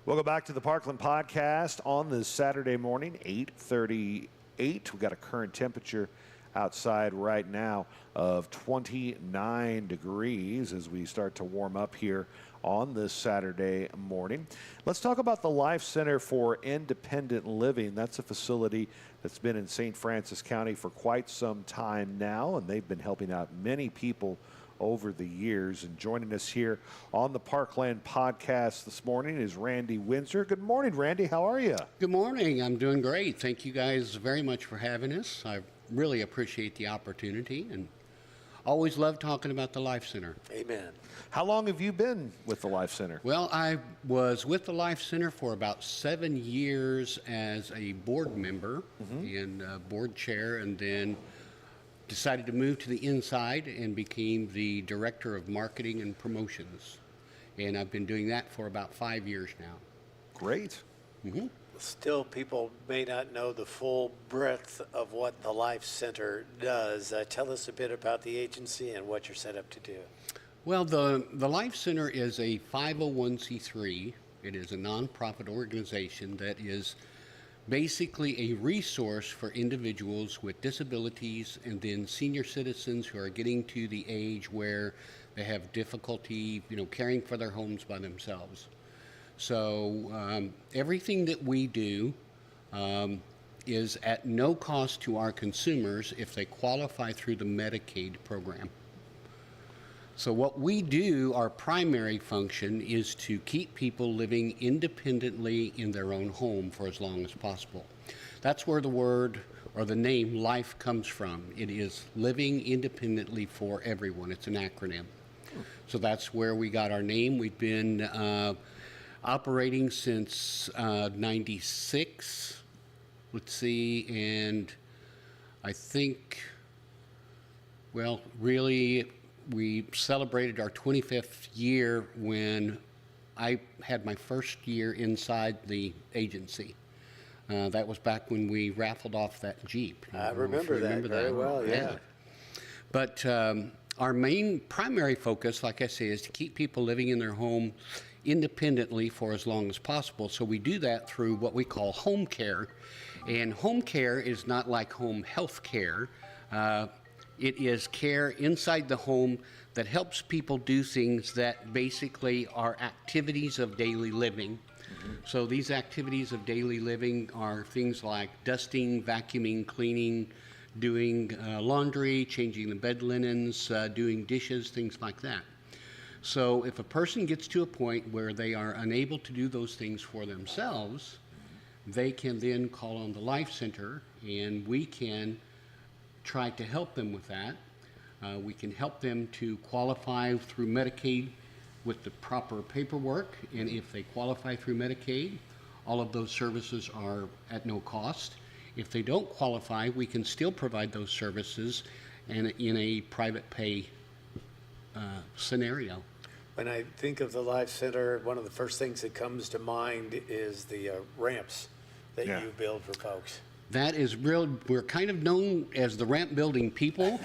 Welcome back to the Parkland Podcast on this Saturday morning, 8:38. We've got a current temperature outside right now of 29 degrees as we start to warm up here on this Saturday morning. Let's talk about the Life Center for Independent Living. That's a facility that's been in St. Francis County for quite some time now, and they've been helping out many people over the years. And joining us here on the Parkland Podcast this morning is Randy Windsor. Good morning, Randy. How are you? Good morning. I'm doing great. Thank you guys very much for having us. I really appreciate the opportunity and always love talking about the Life Center. Amen. How long have you been with the Life Center? Well, I was with the Life Center for about 7 years as a board member and board chair, and then decided to move to the inside and became the director of marketing and promotions. And I've been doing that for about 5 years now. Great. Still, people may not know the full breadth of what the Life Center does. Tell us a bit about the agency and what you're set up to do. Well, the Life Center is a 501c3. It is a nonprofit organization that is basically a resource for individuals with disabilities and then senior citizens who are getting to the age where they have difficulty, caring for their homes by themselves. So everything that we do is at no cost to our consumers if they qualify through the Medicaid program. So what we do, our primary function, is to keep people living independently in their own home for as long as possible. That's where the word or the name LIFE comes from. It is living independently for everyone. It's an acronym. So that's where we got our name. We've been operating since 96. Let's see, and I think, well, really, we celebrated our 25th year when I had my first year inside the agency. That was back when we raffled off that Jeep. I remember that very well, yeah. But our main primary focus, like I say, is to keep people living in their home independently for as long as possible. So we do that through what we call home care. And home care is not like home health care. It is care inside the home that helps people do things that basically are activities of daily living. So these activities of daily living are things like dusting, vacuuming, cleaning, doing laundry, changing the bed linens, doing dishes, things like that. So if a person gets to a point where they are unable to do those things for themselves, they can then call on the Life Center, and we can try to help them with that. We can help them to qualify through Medicaid with the proper paperwork, and if they qualify through Medicaid, all of those services are at no cost. If they don't qualify, we can still provide those services in a private pay scenario. When I think of the Life Center, one of the first things that comes to mind is the ramps that you build for folks. That is real. We're kind of known as the ramp building people.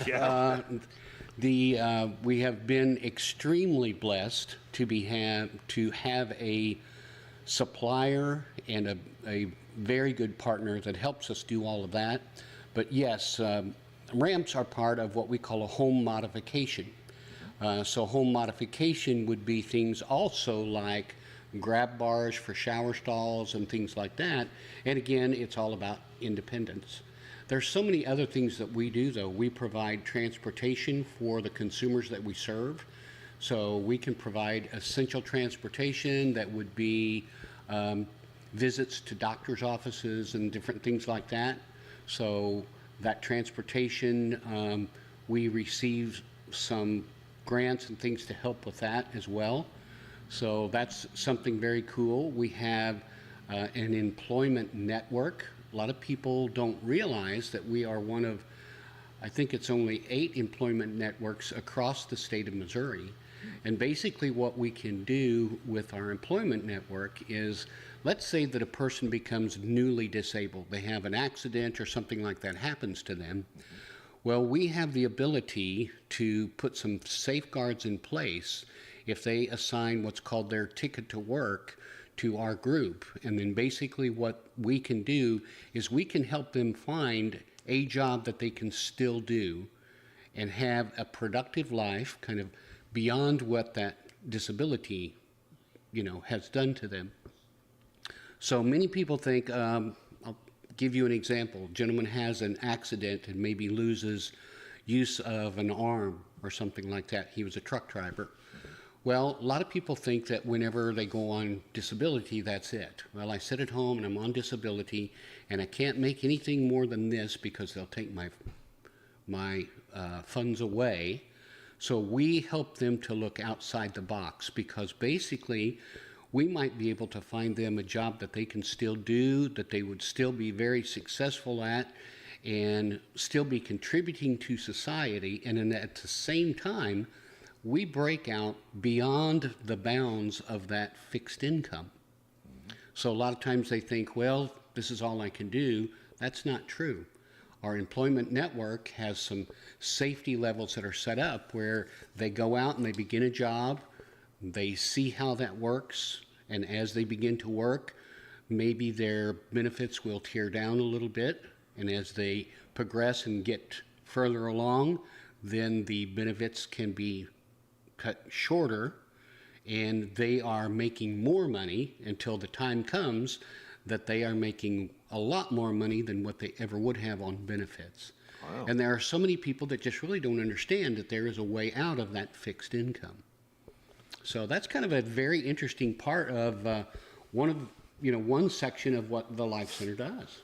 We have been extremely blessed to have a supplier and a very good partner that helps us do all of that. But yes, ramps are part of what we call a home modification. So home modification would be things also like grab bars for shower stalls and things like that. And again, it's all about independence. There's so many other things that we do, though. We provide transportation for the consumers that we serve. So we can provide essential transportation that would be visits to doctor's offices and different things like that. So that transportation, we receive some grants and things to help with that as well. So that's something very cool. We have an employment network. A lot of people don't realize that we are one of, I think it's only 8 employment networks across the state of Missouri. And basically what we can do with our employment network is, let's say that a person becomes newly disabled. They have an accident or something like that happens to them. Well, we have the ability to put some safeguards in place if they assign what's called their ticket to work to our group. And then basically what we can do is we can help them find a job that they can still do and have a productive life kind of beyond what that disability, has done to them. So many people think, I'll give you an example. A gentleman has an accident and maybe loses use of an arm or something like that. He was a truck driver. Well, a lot of people think that whenever they go on disability, that's it. Well, I sit at home and I'm on disability and I can't make anything more than this because they'll take my funds away. So we help them to look outside the box, because basically we might be able to find them a job that they can still do, that they would still be very successful at, and still be contributing to society. And then at the same time, we break out beyond the bounds of that fixed income. So a lot of times they think, well, this is all I can do. That's not true. Our employment network has some safety levels that are set up where they go out and they begin a job, they see how that works, and as they begin to work, maybe their benefits will tear down a little bit, and as they progress and get further along, then the benefits can be cut shorter, and they are making more money until the time comes that they are making a lot more money than what they ever would have on benefits. Wow. And there are so many people that just really don't understand that there is a way out of that fixed income. So that's kind of a very interesting part of one section of what the Life Center does.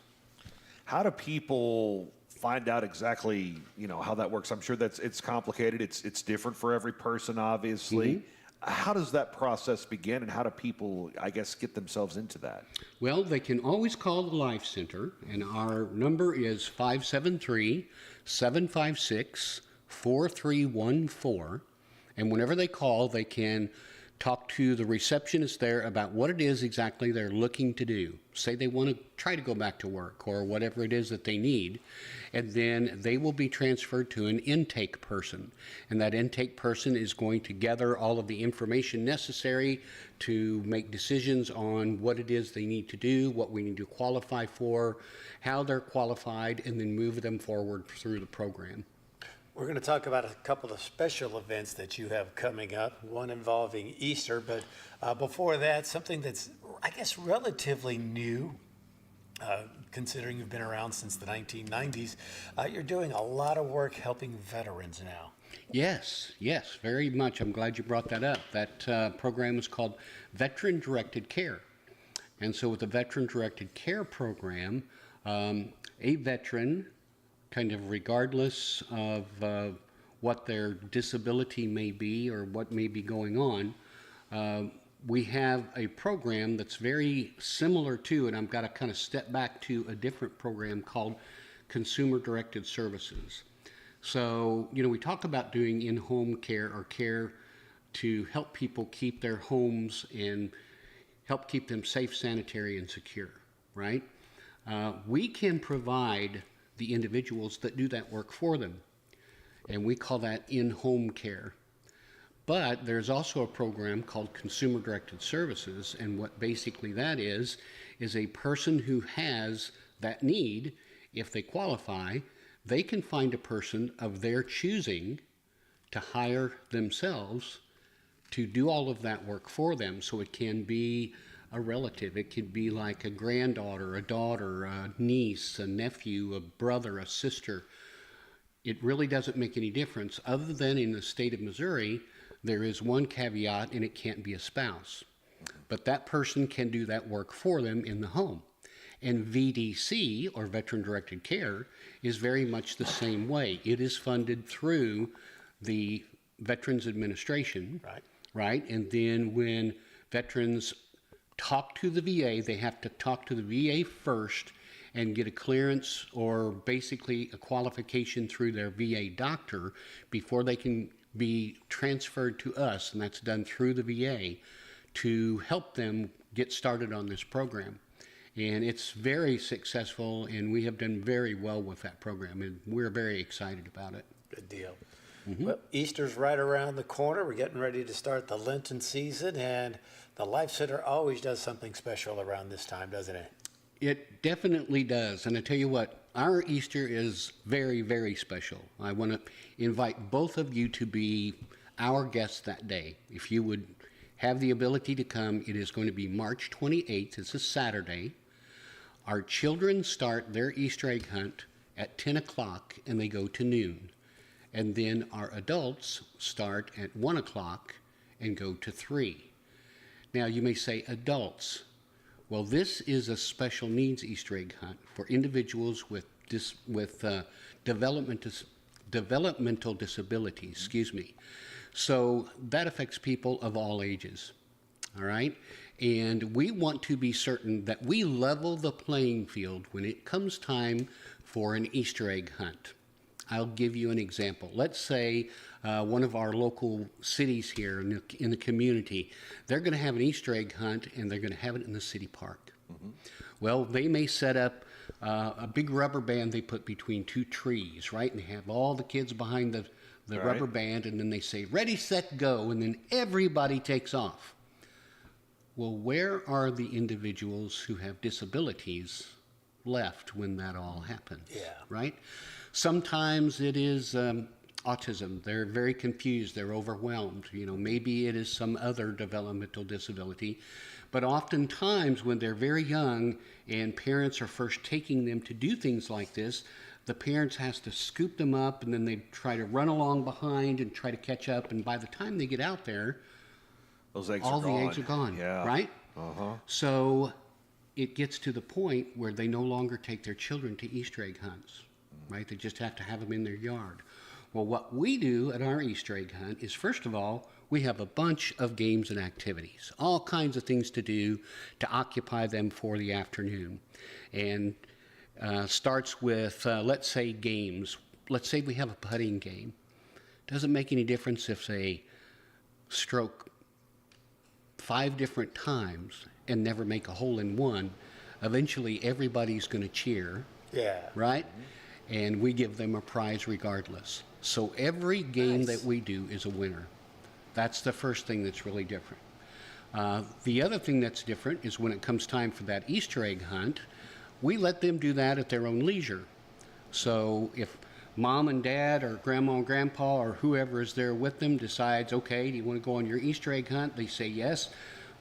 How do people find out exactly, how that works? I'm sure it's complicated. It's different for every person, obviously. How does that process begin, and how do people, I guess, get themselves into that? Well, they can always call the Life Center, and our number is 573-756-4314. And whenever they call, they can talk to the receptionist there about what it is exactly they're looking to do. Say they want to try to go back to work or whatever it is that they need. And then they will be transferred to an intake person. And that intake person is going to gather all of the information necessary to make decisions on what it is they need to do, what we need to qualify for, how they're qualified, and then move them forward through the program. We're going to talk about a couple of special events that you have coming up, one involving Easter, but before that, something that's, I guess, relatively new, considering you've been around since the 1990s. You're doing a lot of work helping veterans now. Yes, very much. I'm glad you brought that up. That program is called Veteran Directed Care. And so with the Veteran Directed Care program, a veteran, kind of regardless of what their disability may be or what may be going on, we have a program that's very similar to, and I've got to kind of step back to a different program called Consumer Directed Services. So, we talk about doing in-home care or care to help people keep their homes and help keep them safe, sanitary, and secure, right? We can provide the individuals that do that work for them, and we call that in-home care. But there's also a program called Consumer Directed Services, and what basically that is a person who has that need, if they qualify, they can find a person of their choosing to hire themselves to do all of that work for them. So it can be a relative, it could be like a granddaughter, a daughter, a niece, a nephew, a brother, a sister. It really doesn't make any difference, other than in the state of Missouri, there is one caveat, and it can't be a spouse. But that person can do that work for them in the home. And VDC, or Veteran Directed Care, is very much the same way. It is funded through the Veterans Administration, right? And then when veterans talk to the VA, they have to talk to the VA first and get a clearance or basically a qualification through their VA doctor before they can be transferred to us, and that's done through the VA to help them get started on this program. And it's very successful, and we have done very well with that program, and we're very excited about it. Good deal. Well, Easter's right around the corner. We're getting ready to start the Lenten season, and the Life Center always does something special around this time, doesn't it? It definitely does. And I tell you what, our Easter is very, very special. I want to invite both of you to be our guests that day. If you would have the ability to come, it is going to be March 28th. It's a Saturday. Our children start their Easter egg hunt at 10 o'clock, and they go to noon. And then our adults start at 1 o'clock and go to 3. Now, you may say, adults. Well, this is a special needs Easter egg hunt for individuals with developmental disabilities, So that affects people of all ages, all right? And we want to be certain that we level the playing field when it comes time for an Easter egg hunt. I'll give you an example. Let's say one of our local cities here in the community, they're going to have an Easter egg hunt, and they're going to have it in the city park. Well, they may set up a big rubber band they put between two trees, right? And they have all the kids behind the rubber band, and then they say, ready, set, go, and then everybody takes off. Well, where are the individuals who have disabilities left when that all happens? Right? Sometimes it is autism. They're very confused. They're overwhelmed. Maybe it is some other developmental disability. But oftentimes when they're very young and parents are first taking them to do things like this, the parents has to scoop them up, and then they try to run along behind and try to catch up. And by the time they get out there, all the eggs are gone, right? So it gets to the point where they no longer take their children to Easter egg hunts. right? They just have to have them in their yard. Well, what we do at our Easter egg hunt is, first of all, we have a bunch of games and activities, all kinds of things to do to occupy them for the afternoon. And starts with, let's say, games. Let's say we have a putting game. Doesn't make any difference if they stroke 5 different times and never make a hole in one. Eventually, everybody's going to cheer. Yeah. Right? And we give them a prize regardless. So every game that we do is a winner. That's the first thing that's really different. The other thing that's different is when it comes time for that Easter egg hunt, we let them do that at their own leisure. So if mom and dad or grandma and grandpa or whoever is there with them decides, okay, do you want to go on your Easter egg hunt? They say yes.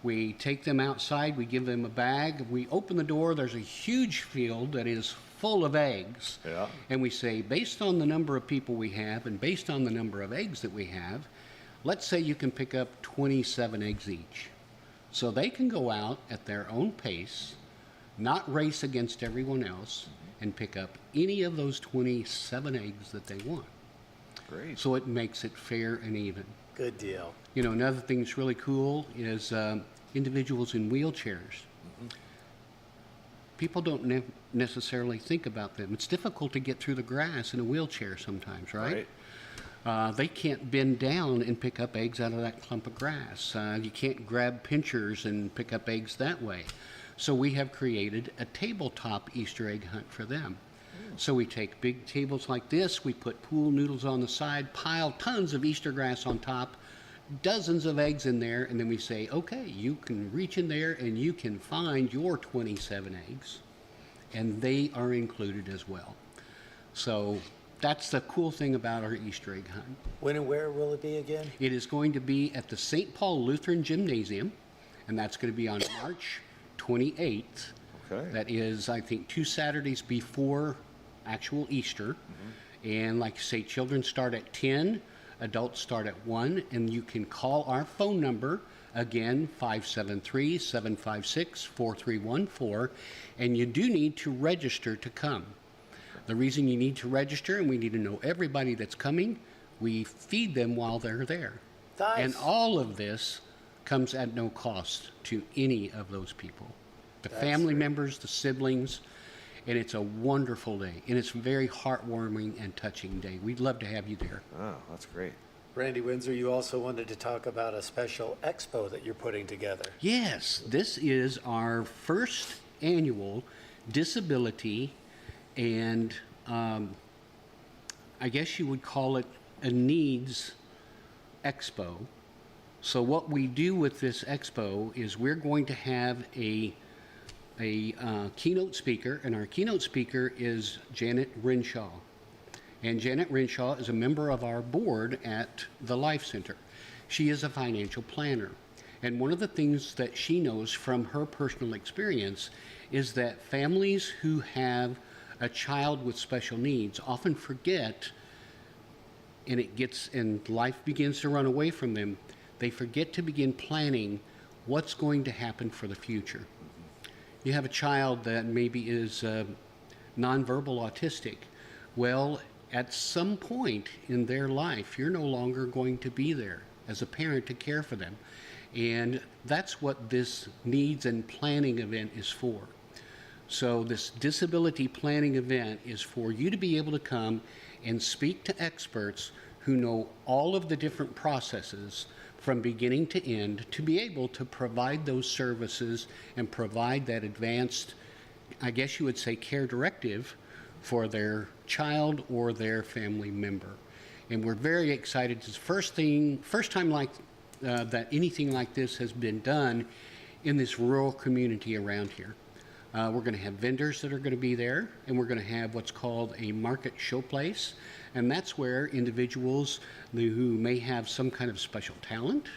We take them outside, we give them a bag, we open the door, there's a huge field that is full of eggs. Yeah. And we say, based on the number of people we have and based on the number of eggs that we have, let's say you can pick up 27 eggs each. So they can go out at their own pace, not race against everyone else, and pick up any of those 27 eggs that they want. Great. So it makes it fair and even. Good deal. You know, another thing that's really cool is individuals in wheelchairs. People don't necessarily think about them. It's difficult to get through the grass in a wheelchair sometimes, right? They can't bend down and pick up eggs out of that clump of grass. You can't grab pinchers and pick up eggs that way. So we have created a tabletop Easter egg hunt for them. So we take big tables like this, we put pool noodles on the side, pile tons of Easter grass on top, dozens of eggs in there, and then we say, okay, you can reach in there and you can find your 27 eggs, and they are included as well. So that's the cool thing about our Easter egg hunt. When and where will it be again? It is going to be at the St. Paul Lutheran Gymnasium, and that's going to be on March 28th. Okay. That is, I think, 2 Saturdays before actual Easter. And like you say, children start at 10, adults start at 1, and you can call our phone number, again, 573-756-4314, and you do need to register to come. The reason you need to register, and we need to know everybody that's coming, we feed them while they're there. Nice. And all of this comes at no cost to any of those people. The family members, the siblings, and it's a wonderful day, and it's a very heartwarming and touching day. We'd love to have you there. Oh, that's great. Randy Windsor, you also wanted to talk about a special expo that you're putting together. Yes, this is our first annual disability and I guess you would call it a needs expo. So what we do with this expo is we're going to have a keynote speaker, and our keynote speaker is Janet Renshaw. And Janet Renshaw is a member of our board at the Life Center. She is a financial planner. And one of the things that she knows from her personal experience is that families who have a child with special needs often forget, and life begins to run away from them, they forget to begin planning what's going to happen for the future. You have a child that maybe is nonverbal autistic. Well, at some point in their life, you're no longer going to be there as a parent to care for them. And that's what this needs and planning event is for. So this disability planning event is for you to be able to come and speak to experts who know all of the different processes from beginning to end to be able to provide those services and provide that advanced, I guess you would say, care directive for their child or their family member. And we're very excited. It's the first time like that anything like this has been done in this rural community around here. We're going to have vendors that are going to be there, and we're going to have what's called a market showplace, and that's where individuals who may have some kind of special talent,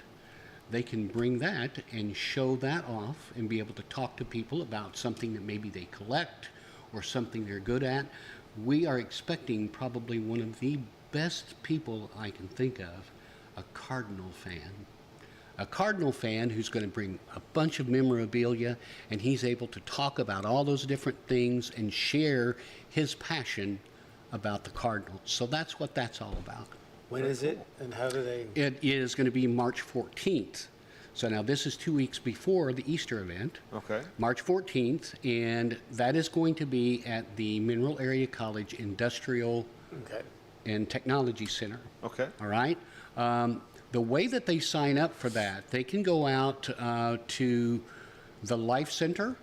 they can bring that and show that off and be able to talk to people about something that maybe they collect or something they're good at. We are expecting probably one of the best people I can think of, a Cardinal fan. A Cardinal fan who's going to bring a bunch of memorabilia, and he's able to talk about all those different things and share his passion about the Cardinals. So that's what that's all about. When is it, and how do they? It is going to be March 14th. So now this is 2 weeks before the Easter event. Okay. March 14th, and that is going to be at the Mineral Area College Industrial and Technology Center. Okay. All right. The way that they sign up for that, they can go out to the Life Center,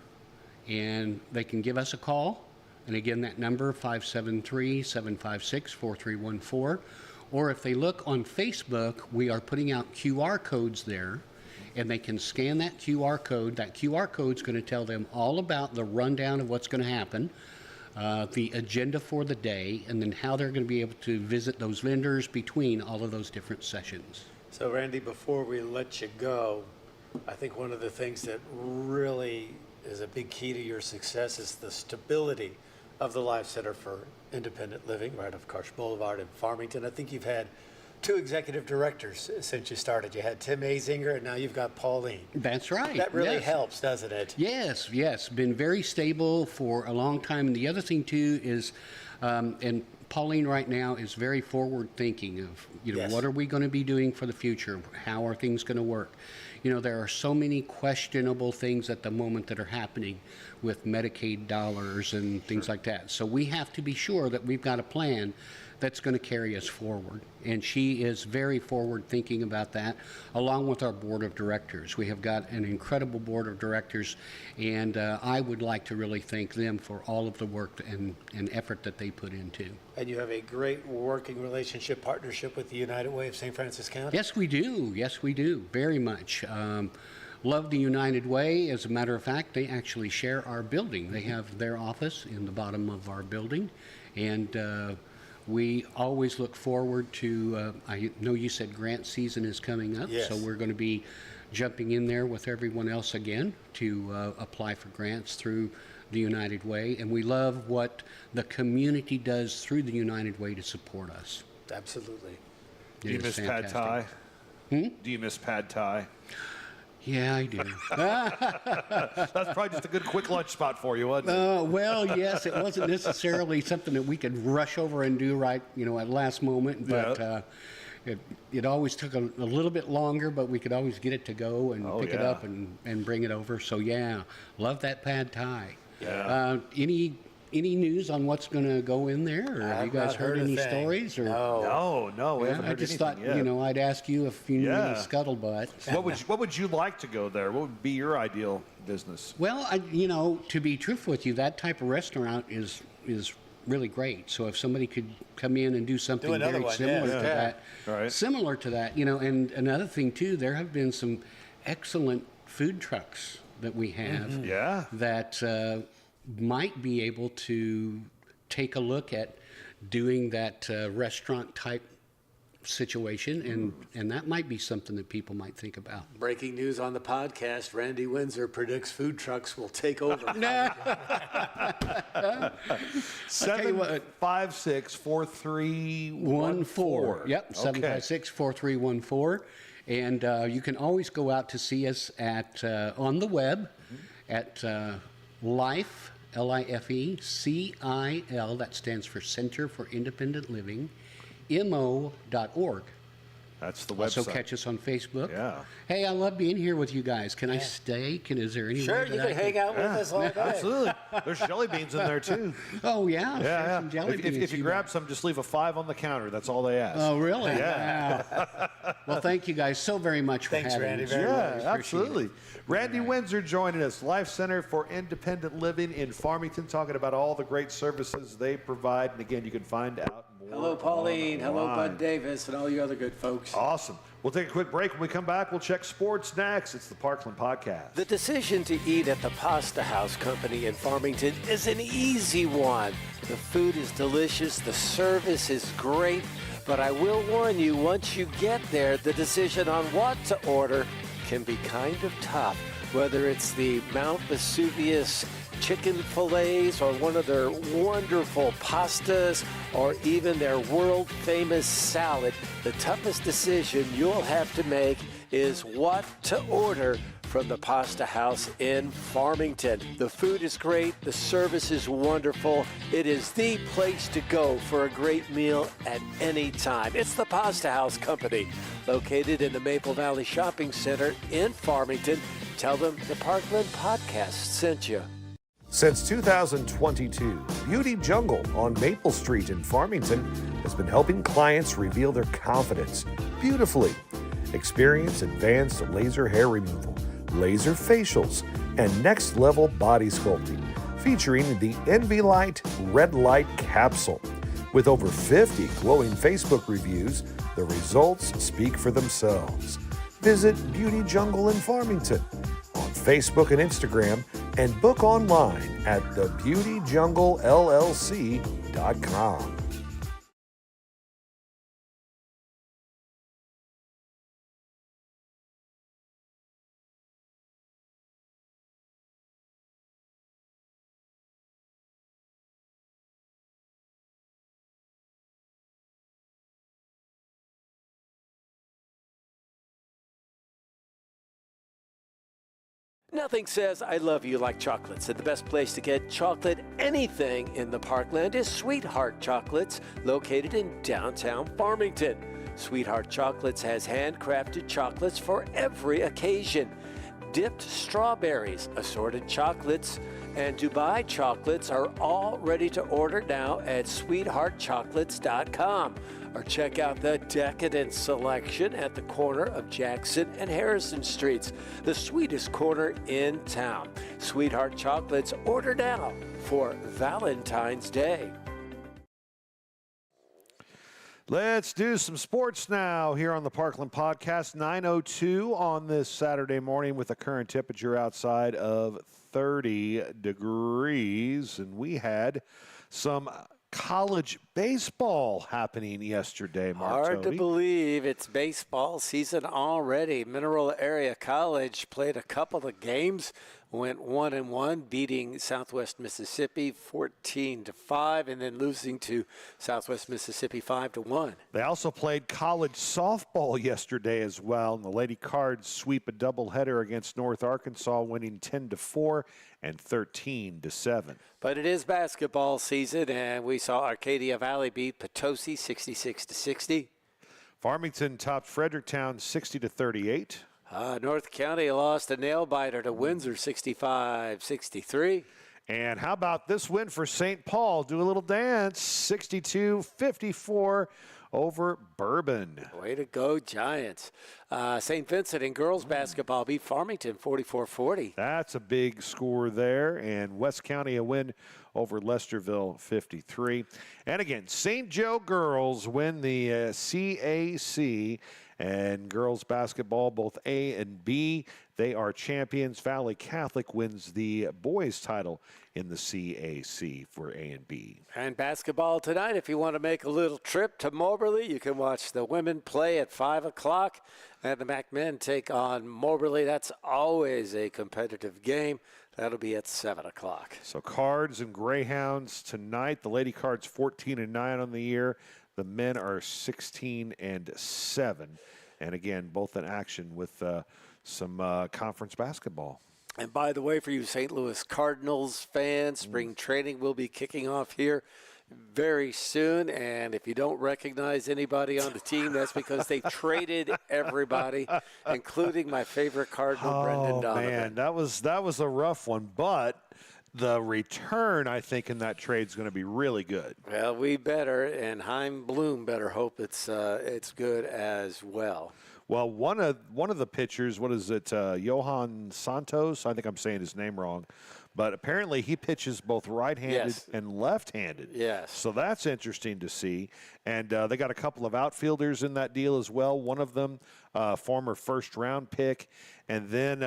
and they can give us a call. And again, that number, 573-756-4314. Or if they look on Facebook, we are putting out QR codes there, and they can scan that QR code. That QR code is going to tell them all about the rundown of what's going to happen, the agenda for the day, and then how they're going to be able to visit those vendors between all of those different sessions. So, Randy, before we let you go, I think one of the things that really is a big key to your success is the stability of the Life Center for Independent Living right off Karsh Boulevard in Farmington. I think you've had 2 executive directors since you started. You had Tim Azinger, and now you've got Pauline. That's right. That really yes. helps, doesn't it? Yes, yes. Been very stable for a long time. And the other thing, too, is, and Pauline right now is very forward thinking of, Yes. what are we going to be doing for the future? How are things going to work? There are so many questionable things at the moment that are happening with Medicaid dollars and things like that. So we have to be sure that we've got a plan that's going to carry us forward. And she is very forward thinking about that, along with our board of directors. We have got an incredible board of directors, and I would like to really thank them for all of the work and effort that they put into. And you have a great working relationship, partnership with the United Way of St. Francis County? Yes, we do. Yes, we do. Very much. Love the United Way. As a matter of fact, they actually share our building. They have their office in the bottom of our building, and we always look forward to, I know you said grant season is coming up, Yes. so we're going to be jumping in there with everyone else again to apply for grants through the United Way. And we love what the community does through the United Way to support us. Absolutely. Do you miss Pad Thai? Do you miss Pad Thai? Yeah, I do. That's probably just a good quick lunch spot for you, wasn't it? Well, yes, it wasn't necessarily something that we could rush over and do right, at last moment, but it always took a little bit longer, but we could always get it to go and pick it up and bring it over. So, yeah, love that Pad Thai. Yeah. Any news on what's going to go in there? Or have you guys heard any stories? Or? No, we haven't I heard just anything thought, yet. I'd ask you if you knew any scuttlebutt. What would you like to go there? What would be your ideal business? Well, to be truthful with you, that type of restaurant is really great. So if somebody could come in and do something very similar to that, and another thing too, there have been some excellent food trucks that we have that might be able to take a look at doing that restaurant type situation, and that might be something that people might think about. Breaking news on the podcast, Randy Windsor predicts food trucks will take over. 756-4314. Yep, 756-4314. And you can always go out to see us at on the web at Life, L-I-F-E-C-I-L, that stands for Center for Independent Living, mo.org. That's the website. Also catch us on Facebook. Yeah. Hey, I love being here with you guys. Can I stay? Is there any Sure, way you that can hang out with us all day. Absolutely. There's jelly beans in there, too. Oh, yeah. Yeah. Some jelly beans. If you grab some, just leave a 5 on the counter. That's all they ask. Oh, really? Yeah. Wow. Well, thank you guys so very much for Thanks, having Randy, us. very much. Yeah, Appreciate absolutely. it. Randy Windsor joining us, Life Center for Independent Living in Farmington, talking about all the great services they provide. And again, you can find out more. Hello, Pauline. Hello, online. Bud Davis, and all you other good folks. Awesome. We'll take a quick break. When we come back, we'll check sports next. It's the Parkland Podcast. The decision to eat at the Pasta House Company in Farmington is an easy one. The food is delicious, the service is great, but I will warn you, once you get there, the decision on what to order can be kind of tough. Whether it's the Mount Vesuvius chicken fillets or one of their wonderful pastas or even their world-famous salad, the toughest decision you'll have to make is what to order from the Pasta House in Farmington. The food is great. The service is wonderful. It is the place to go for a great meal at any time. It's the Pasta House Company, located in the Maple Valley Shopping Center in Farmington. Tell them the Parkland Podcast sent you. Since 2022, Beauty Jungle on Maple Street in Farmington has been helping clients reveal their confidence beautifully. Experience advanced laser hair removal, laser facials, and next-level body sculpting, featuring the Envy Light Red Light Capsule. With over 50 glowing Facebook reviews, the results speak for themselves. Visit Beauty Jungle in Farmington on Facebook and Instagram, and book online at thebeautyjunglellc.com. Nothing says I love you like chocolates, and the best place to get chocolate anything in the Parkland is Sweetheart Chocolates, located in downtown Farmington. Sweetheart Chocolates has handcrafted chocolates for every occasion. Dipped strawberries, assorted chocolates, and Dubai chocolates are all ready to order now at sweetheartchocolates.com. Or check out the decadent selection at the corner of Jackson and Harrison Streets, the sweetest corner in town. Sweetheart Chocolates, order now for Valentine's Day. Let's do some sports now here on the Parkland Podcast. 9:02 on this Saturday morning with a current temperature outside of 30 degrees. And we had some college baseball happening yesterday, Mark. Hard to believe it's baseball season already. Mineral Area College played a couple of games, went 1-1, beating Southwest Mississippi 14-5, and then losing to Southwest Mississippi 5-1. They also played college softball yesterday as well, and the Lady Cards sweep a doubleheader against North Arkansas, winning 10-4 and 13-7. But it is basketball season, and we saw Arcadia Valley beat Potosi 66-60. Farmington topped Fredericktown 60-38. North County lost a nail-biter to Windsor 65-63. And how about this win for St. Paul? Do a little dance, 62-54 over Bourbon. Way to go, Giants. St. Vincent in girls basketball beat Farmington 44-40. That's a big score there. And West County a win over Lesterville 53. And again, St. Joe girls win the CAC. And girls basketball, both A and B, they are champions. Valley Catholic wins the boys title in the CAC for A and B. And basketball tonight, if you want to make a little trip to Moberly, you can watch the women play at 5 o'clock. And the MAC men take on Moberly. That's always a competitive game. That'll be at 7 o'clock. So Cards and Greyhounds tonight. The Lady Cards 14-9 on the year. The men are 16-7. And again, both in action with some conference basketball. And by the way, for you St. Louis Cardinals fans, spring training will be kicking off here very soon. And if you don't recognize anybody on the team, that's because they've traded everybody, including my favorite Cardinal, Brendan Donovan. Man, that was a rough one. But the return, I think, in that trade is going to be really good. Well, we better, and Heim Bloom better hope it's good as well. Well, one of the pitchers, what is it, Johan Santos? I think I'm saying his name wrong. But apparently he pitches both right-handed and left-handed. Yes. So that's interesting to see. And they got a couple of outfielders in that deal as well. One of them, former first-round pick. And then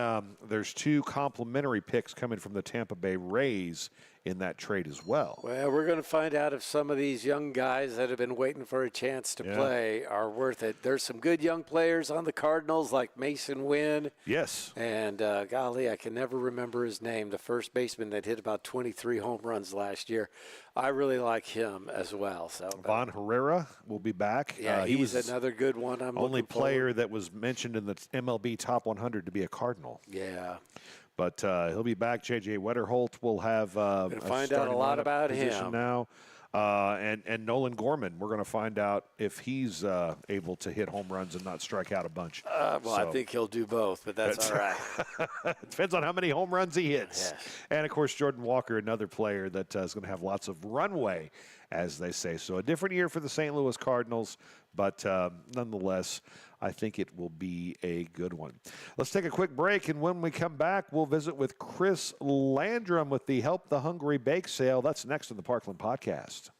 there's two complimentary picks coming from the Tampa Bay Rays in that trade as well. Well, we're going to find out if some of these young guys that have been waiting for a chance to play are worth it. There's some good young players on the Cardinals like Mason Wynn. Yes. And, golly, I can never remember his name, the first baseman that hit about 23 home runs last year. I really like him as well. So Von Herrera will be back. Yeah, he he's was another good one. I'm only looking player forward. that was mentioned in the MLB Top 100 to be a Cardinal. Yeah. But he'll be back. J.J. Wetterholt will have find out a lot about him now. And Nolan Gorman, we're going to find out if he's able to hit home runs and not strike out a bunch. I think he'll do both, but that's all right. It depends on how many home runs he hits. Yes. And, of course, Jordan Walker, another player that is going to have lots of runway, as they say. So a different year for the St. Louis Cardinals, but nonetheless, I think it will be a good one. Let's take a quick break, and when we come back, we'll visit with Chris Landrum with the Help the Hungry Bake Sale. That's next on the Parkland Podcast.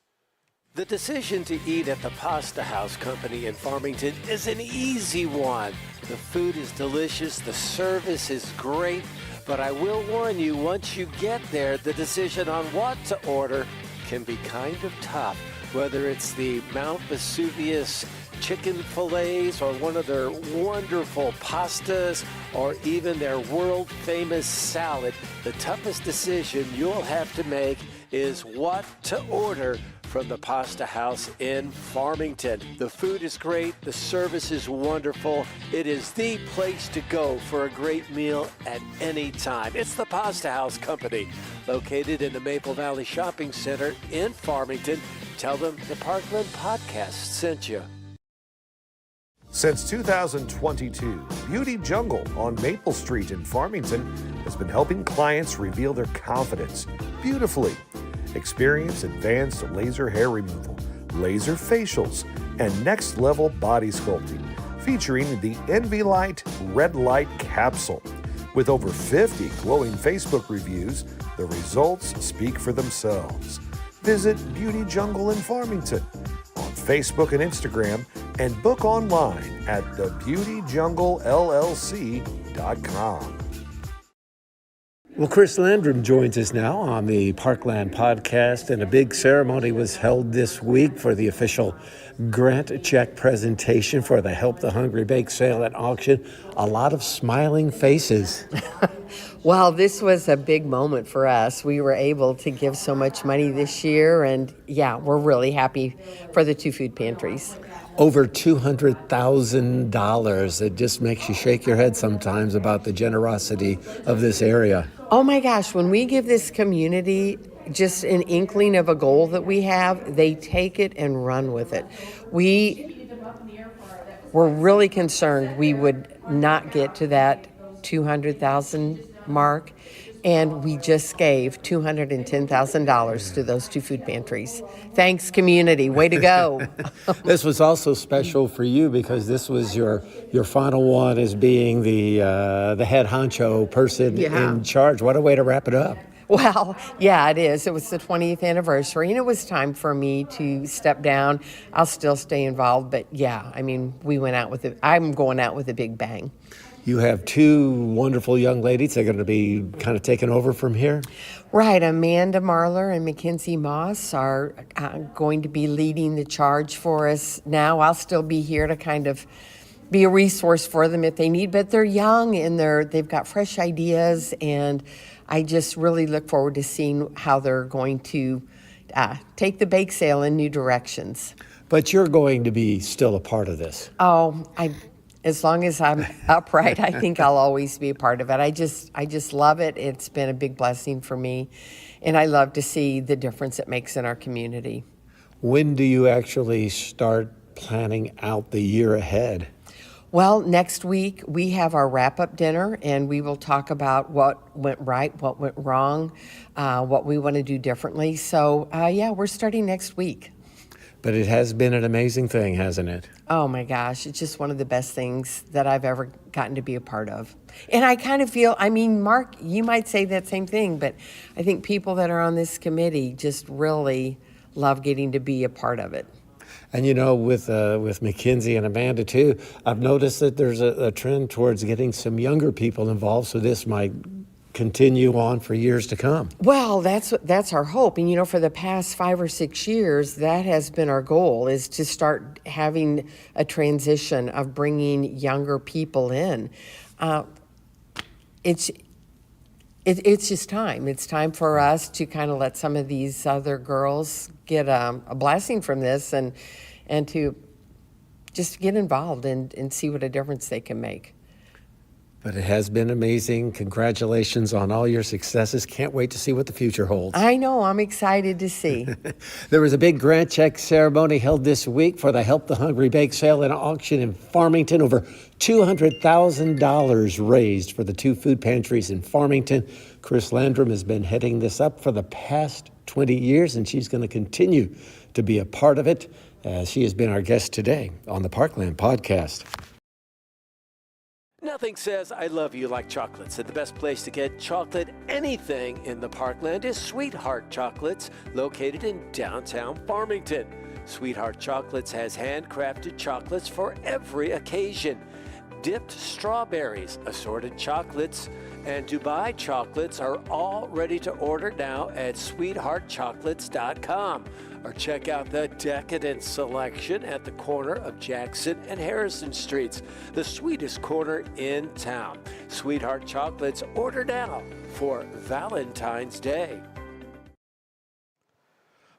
The decision to eat at the Pasta House Company in Farmington is an easy one. The food is delicious, the service is great, but I will warn you, once you get there, the decision on what to order can be kind of tough. Whether it's the Mount Vesuvius chicken fillets or one of their wonderful pastas or even their world-famous salad, the toughest decision you'll have to make is what to order from the Pasta House in Farmington. The food is great. The service is wonderful. It is the place to go for a great meal at any time. It's the Pasta House Company, located in the Maple Valley Shopping Center in Farmington. Tell them the Parkland Podcast sent you. Since 2022, Beauty Jungle on Maple Street in Farmington has been helping clients reveal their confidence beautifully. Experience advanced laser hair removal, laser facials, and next-level body sculpting, featuring the Envy Light Red Light Capsule. With over 50 glowing Facebook reviews, the results speak for themselves. Visit Beauty Jungle in Farmington on Facebook and Instagram, and book online at thebeautyjunglellc.com. Well, Chris Landrum joins us now on the Parkland Podcast, and a big ceremony was held this week for the official grant check presentation for the Help the Hungry Bake Sale at auction. A lot of smiling faces. Well, this was a big moment for us. We were able to give so much money this year, and yeah, we're really happy for the two food pantries. Over $200,000. It just makes you shake your head sometimes about the generosity of this area. Oh my gosh, when we give this community just an inkling of a goal that we have, they take it and run with it. We were really concerned we would not get to that 200,000 mark, and we just gave $210,000 to those two food pantries. Thanks, community. Way to go. This was also special for you because this was your final one as being the head honcho person in charge. What a way to wrap it up. Well, yeah, it is. It was the 20th anniversary, and it was time for me to step down. I'll still stay involved, but yeah, I mean, I'm going out with a big bang. You have two wonderful young ladies that are going to be kind of taking over from here? Right. Amanda Marler and Mackenzie Moss are going to be leading the charge for us now. I'll still be here to kind of be a resource for them if they need, but they're young and they've got fresh ideas, and I just really look forward to seeing how they're going to take the bake sale in new directions. But you're going to be still a part of this. Oh, as long as I'm upright, I think I'll always be a part of it. I just love it. It's been a big blessing for me, and I love to see the difference it makes in our community. When do you actually start planning out the year ahead? Well, next week we have our wrap-up dinner, and we will talk about what went right, what went wrong, what we want to do differently. So, yeah, we're starting next week. But it has been an amazing thing, hasn't it? Oh my gosh, it's just one of the best things that I've ever gotten to be a part of. And I kind of feel, I mean, Mark, you might say that same thing, but I think people that are on this committee just really love getting to be a part of it. And you know, with Mackenzie and Amanda too, I've noticed that there's a trend towards getting some younger people involved, so this might continue on for years to come. Well, that's our hope. And for the past 5 or 6 years, that has been our goal, is to start having a transition of bringing younger people in. It's just time. It's time for us to kind of let some of these other girls get a blessing from this and to just get involved and see what a difference they can make. But it has been amazing. Congratulations on all your successes. Can't wait to see what the future holds. I know. I'm excited to see. There was a big grant check ceremony held this week for the Help the Hungry Bake Sale and Auction in Farmington. Over $200,000 raised for the 2 food pantries in Farmington. Chris Landrum has been heading this up for the past 20 years, and she's going to continue to be a part of it, as she has been our guest today on the Parkland Podcast. Nothing says I love you like chocolates, and the best place to get chocolate anything in the Parkland is Sweetheart Chocolates, located in downtown Farmington. Sweetheart Chocolates has handcrafted chocolates for every occasion. Dipped strawberries, assorted chocolates, and Dubai chocolates are all ready to order now at sweetheartchocolates.com. Or check out the decadent selection at the corner of Jackson and Harrison Streets, the sweetest corner in town. Sweetheart Chocolates, order now for Valentine's Day.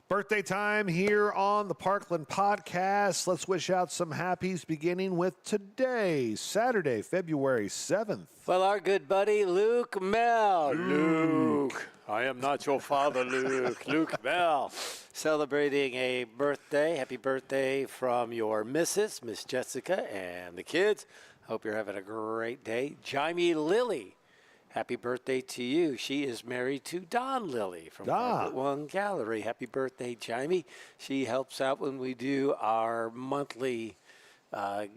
Birthday time here on the Parkland Podcast. Let's wish out some happies, beginning with today, Saturday, February 7th. Well, our good buddy Luke Mel. Luke. I am not your father, Luke. Luke Mel. Celebrating a birthday. Happy birthday from your missus, Miss Jessica, and the kids. Hope you're having a great day. Jaime Lilly. Happy birthday to you. She is married to Don Lilly from Carpet One Gallery. Happy birthday, Jaime. She helps out when we do our monthly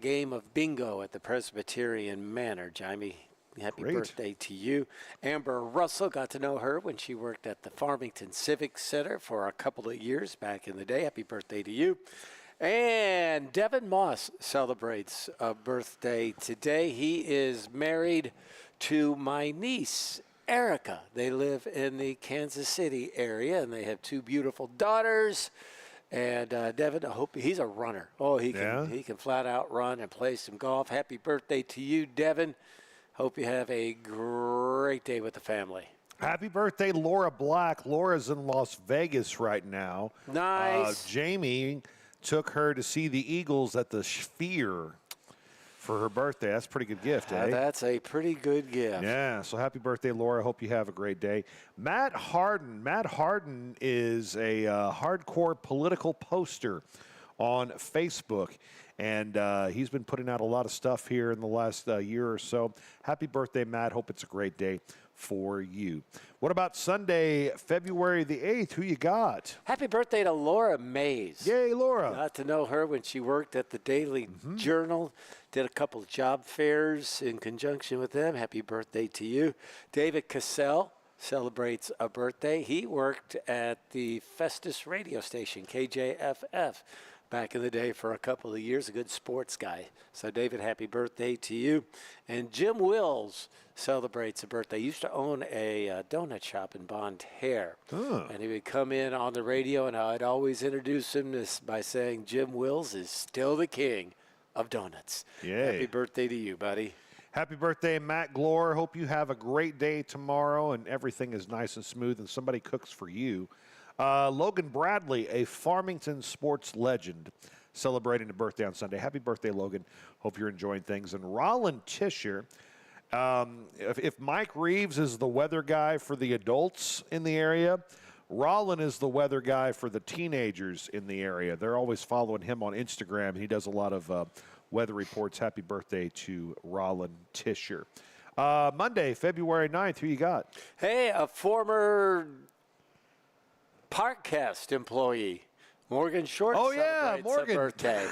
game of bingo at the Presbyterian Manor. Jaime, happy birthday to you. Amber Russell, got to know her when she worked at the Farmington Civic Center for a couple of years back in the day. Happy birthday to you. And Devin Moss celebrates a birthday today. He is married to my niece, Erica. They live in the Kansas City area, and they have 2 beautiful daughters. And Devin, I hope he's a runner. Oh, he can flat out run and play some golf. Happy birthday to you, Devin. Hope you have a great day with the family. Happy birthday, Laura Black. Laura's in Las Vegas right now. Nice. Jamie took her to see the Eagles at the Sphere for her birthday. That's a pretty good gift, eh? That's a pretty good gift. Yeah, so happy birthday, Laura. Hope you have a great day. Matt Harden. Matt Harden is a hardcore political poster on Facebook, and he's been putting out a lot of stuff here in the last year or so. Happy birthday, Matt. Hope it's a great day for you. What about Sunday, February the 8th? Who you got? Happy birthday to Laura Mays. Yay, Laura. Got to know her when she worked at the Daily Journal. Did a couple of job fairs in conjunction with them. Happy birthday to you. David Cassell celebrates a birthday. He worked at the Festus radio station, KJFF, back in the day for a couple of years. A good sports guy. So, David, happy birthday to you. And Jim Wills celebrates a birthday. He used to own a donut shop in Bon Terre. And he would come in on the radio, and I'd always introduce him by saying, Jim Wills is still the king of donuts. Yay. Happy birthday to you, buddy. Happy birthday, Matt Glore. Hope you have a great day tomorrow and everything is nice and smooth and somebody cooks for you. Logan Bradley, a Farmington sports legend, celebrating a birthday on Sunday. Happy birthday, Logan. Hope you're enjoying things. And Roland Tischer, if Mike Reeves is the weather guy for the adults in the area, Rollin is the weather guy for the teenagers in the area. They're always following him on Instagram. He does a lot of weather reports. Happy birthday to Rollin Tischer. Monday, February 9th, who you got? Hey, a former Parkcast employee, Morgan Short. Oh, yeah, celebrates Morgan. a birthday.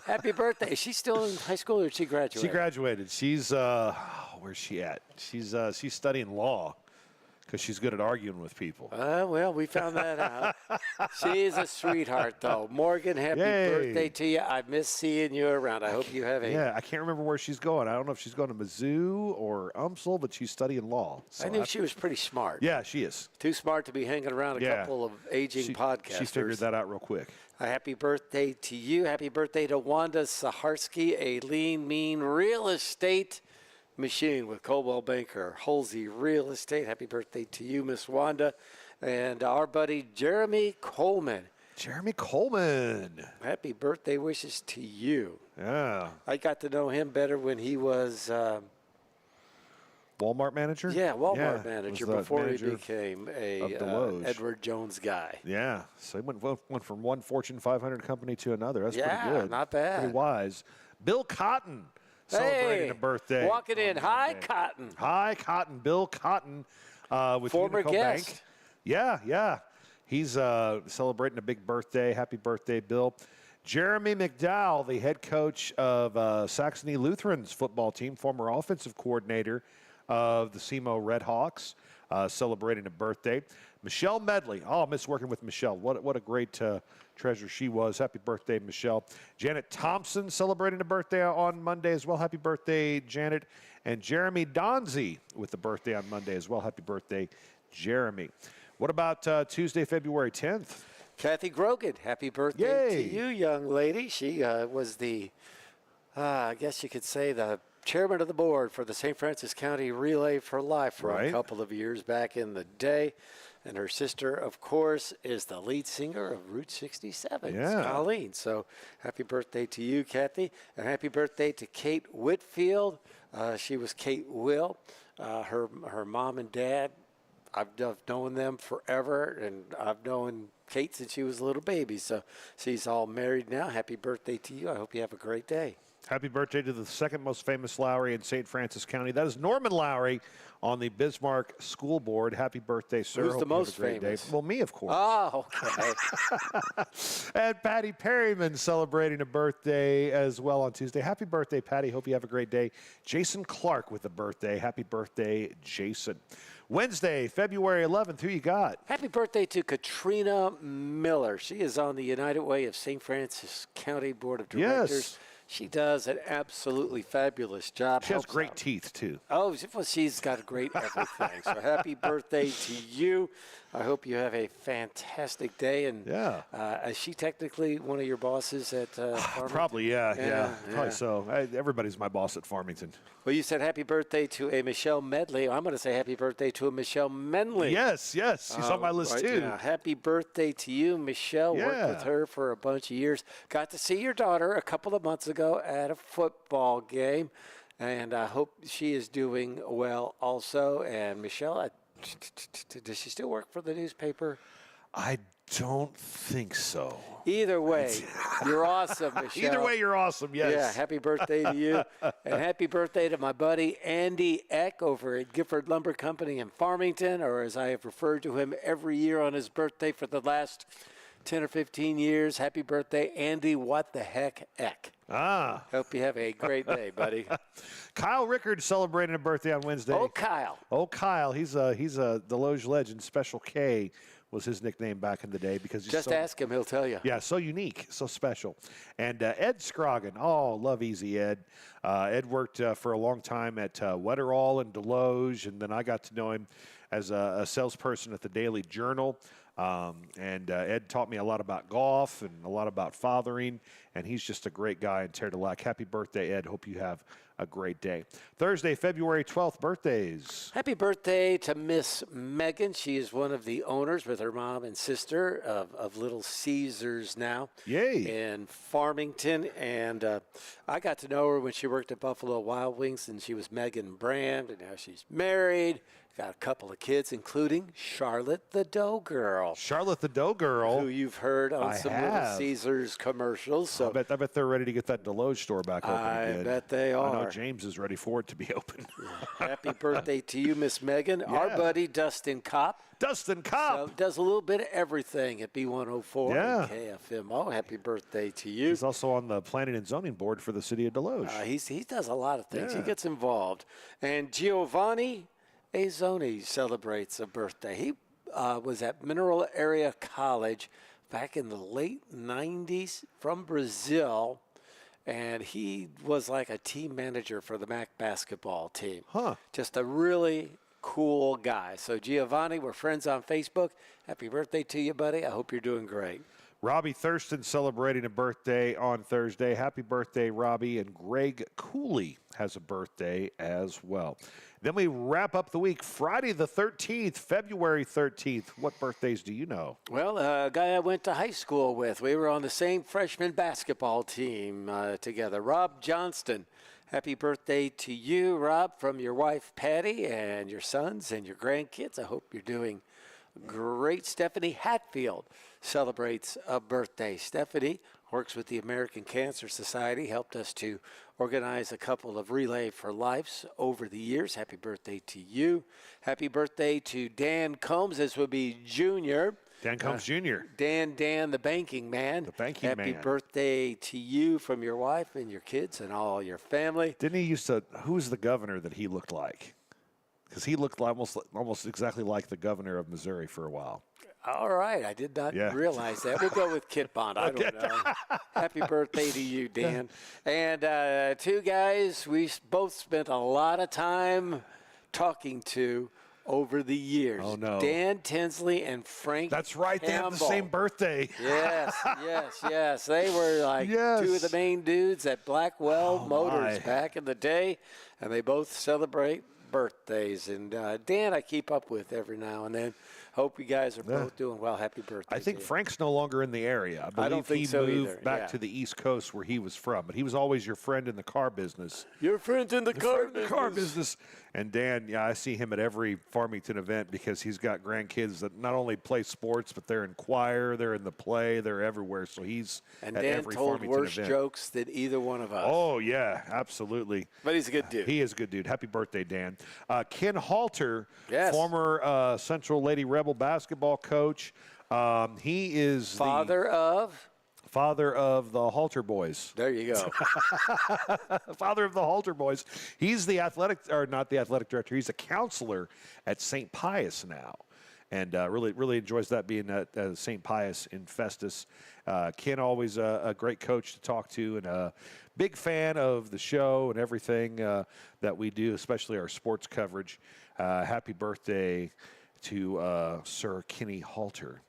Happy birthday. Is she still in high school or did she graduate? She graduated. She's, where's she at? She's studying law. Because she's good at arguing with people. Well, we found that out. She's a sweetheart, though. Morgan, happy birthday to you. I miss seeing you around. I hope you have a... Yeah, I can't remember where she's going. I don't know if she's going to Mizzou or UMSL, but she's studying law. So I knew she was pretty smart. Yeah, she is. Too smart to be hanging around a couple of aging podcasters. She figured that out real quick. Happy birthday to you. Happy birthday to Wanda Saharsky, a lean, mean real estate machine with Coldwell Banker, Holsey Real Estate. Happy birthday to you, Miss Wanda. And our buddy Jeremy Coleman. Jeremy Coleman. Happy birthday wishes to you. Yeah. I got to know him better when he was... Walmart manager? Yeah, Walmart manager before he became a Deloge. Edward Jones guy. Yeah, so he went from one Fortune 500 company to another. That's pretty good. Not bad. Pretty wise. Bill Cotton celebrating a birthday. Walking in. Hi, Cotton. Hi, Cotton. Bill Cotton with former Unico guest. Bank. Yeah. He's celebrating a big birthday. Happy birthday, Bill. Jeremy McDowell, the head coach of Saxony Lutheran's football team, former offensive coordinator of the SEMO Red Hawks, celebrating a birthday. Michelle Medley. Oh, I miss working with Michelle. What a great treasure she was. Happy birthday, Michelle. Janet Thompson celebrating a birthday on Monday as well. Happy birthday, Janet. And Jeremy Donzi with the birthday on Monday as well. Happy birthday, Jeremy. What about Tuesday, February 10th? Kathy Grogan. Happy birthday to you, young lady. She was the, I guess you could say, the chairman of the board for the St. Francis County Relay for Life for a couple of years back in the day. And her sister, of course, is the lead singer of Route 67, Colleen. So happy birthday to you, Kathy. And happy birthday to Kate Whitfield. She was Kate Will. Her mom and dad, I've known them forever, and I've known Kate since she was a little baby. So she's all married now. Happy birthday to you. I hope you have a great day. Happy birthday to the second most famous Lowry in St. Francis County. That is Norman Lowry on the Bismarck School Board. Happy birthday, sir. Who's Hope the you have most a great famous? Day. Well, me, of course. Oh, okay. And Patty Perryman celebrating a birthday as well on Tuesday. Happy birthday, Patty. Hope you have a great day. Jason Clark with a birthday. Happy birthday, Jason. Wednesday, February 11th. Who you got? Happy birthday to Katrina Miller. She is on the United Way of St. Francis County Board of Directors. Yes. She does an absolutely fabulous job. She has great teeth, too. Oh, well, she's got great everything. So happy birthday to you. I hope you have a fantastic day. And is she technically one of your bosses at Farmington? Probably, yeah. Probably so. Everybody's my boss at Farmington. Well, you said happy birthday to a Michelle Medley. I'm going to say happy birthday to a Michelle Menley. Yes. She's on my list, too. Now. Happy birthday to you, Michelle. Worked with her for a bunch of years. Got to see your daughter a couple of months ago at a football game. And I hope she is doing well also. And Michelle, does she still work for the newspaper? I don't think so. Either way, you're awesome, Michelle. Either way, you're awesome, yes. Yeah, happy birthday to you. And happy birthday to my buddy Andy Eck over at Gifford Lumber Company in Farmington, or as I have referred to him every year on his birthday for the last 10 or 15 years. Happy birthday, Andy What the Heck Eck. Hope you have a great day, buddy. Kyle Rickard celebrating a birthday on Wednesday. Oh, Kyle. He's a Deloge legend. Special K was his nickname back in the day because he's just ask him, he'll tell you. Yeah, so unique, so special. And Ed Scroggin, love Easy Ed. Ed worked for a long time at Wetterall and Deloge, and then I got to know him as a salesperson at the Daily Journal. And Ed taught me a lot about golf and a lot about fathering, and he's just a great guy in Terre de Lac. Happy birthday, Ed. Hope you have a great day. Thursday, February 12th, birthdays. Happy birthday to Miss Megan. She is one of the owners with her mom and sister of Little Caesars now. Yay. In Farmington. And I got to know her when she worked at Buffalo Wild Wings, and she was Megan Brand, and now she's married. Got a couple of kids, including Charlotte the Dough Girl. Charlotte the Dough Girl. Who you've heard on some Little Caesars commercials. So I bet they're ready to get that Deloge store back open again. I bet they are. I know James is ready for it to be open. Happy birthday to you, Miss Megan. Yeah. Our buddy, Dustin Kopp. Dustin Kopp. So does a little bit of everything at B104 Yeah. and KFMO. Happy birthday to you. He's also on the Planning and Zoning Board for the city of Deloge. He does a lot of things. Yeah. He gets involved. And Giovanni Azoni celebrates a birthday. He was at Mineral Area College back in the late 90s from Brazil, and he was like a team manager for the MAC basketball team. Just a really cool guy. So, Giovanni, we're friends on Facebook. Happy birthday to you, buddy. I hope you're doing great. Robbie Thurston celebrating a birthday on Thursday. Happy birthday, Robbie. And Greg Cooley has a birthday as well. Then we wrap up the week. Friday the 13th, February 13th. What birthdays do you know? Well, a guy I went to high school with. We were on the same freshman basketball team together. Rob Johnston. Happy birthday to you, Rob, from your wife, Patty, and your sons and your grandkids. I hope you're doing great. Stephanie Hatfield celebrates a birthday. Stephanie works with the American Cancer Society, helped us to organize a couple of Relay for Lives over the years. Happy birthday to you. Happy birthday to Dan Combs. This would be Junior. Dan Combs Jr. Dan, the banking man. The banking man. Happy birthday to you from your wife and your kids and all your family. Didn't he used to, who's the governor that he looked like? Because he looked almost exactly like the governor of Missouri for a while. All right. I did not realize that. We'll go with Kit Bond. I don't know. Happy birthday to you, Dan. And two guys we both spent a lot of time talking to over the years. Oh, no. Dan Tinsley and Frank That's right. Campbell. They have the same birthday. Yes. They were like two of the main dudes at Blackwell Motors back in the day, and they both celebrate birthdays. And Dan I keep up with every now and then. Hope you guys are both doing well. Happy birthday. I think Frank's no longer in the area. I don't think he so moved either. back to the East Coast where he was from, but he was always your friend in the car business. Your friend in the car business. And Dan, I see him at every Farmington event because he's got grandkids that not only play sports, but they're in choir, they're in the play, they're everywhere. So he's and at Dan every told Farmington worse event. jokes than either one of us. Oh, yeah, absolutely. But he's a good dude. He is a good dude. Happy birthday, Dan. Ken Halter, Yes. former Central Lady Rebel basketball coach. He is Father of the Halter boys. There you go. Father of the Halter boys. He's the not the athletic director. He's a counselor at St. Pius now. And really enjoys that being at St. Pius in Festus. Ken, always a great coach to talk to and a big fan of the show and everything that we do, especially our sports coverage. Happy birthday to Sir Kenny Halter.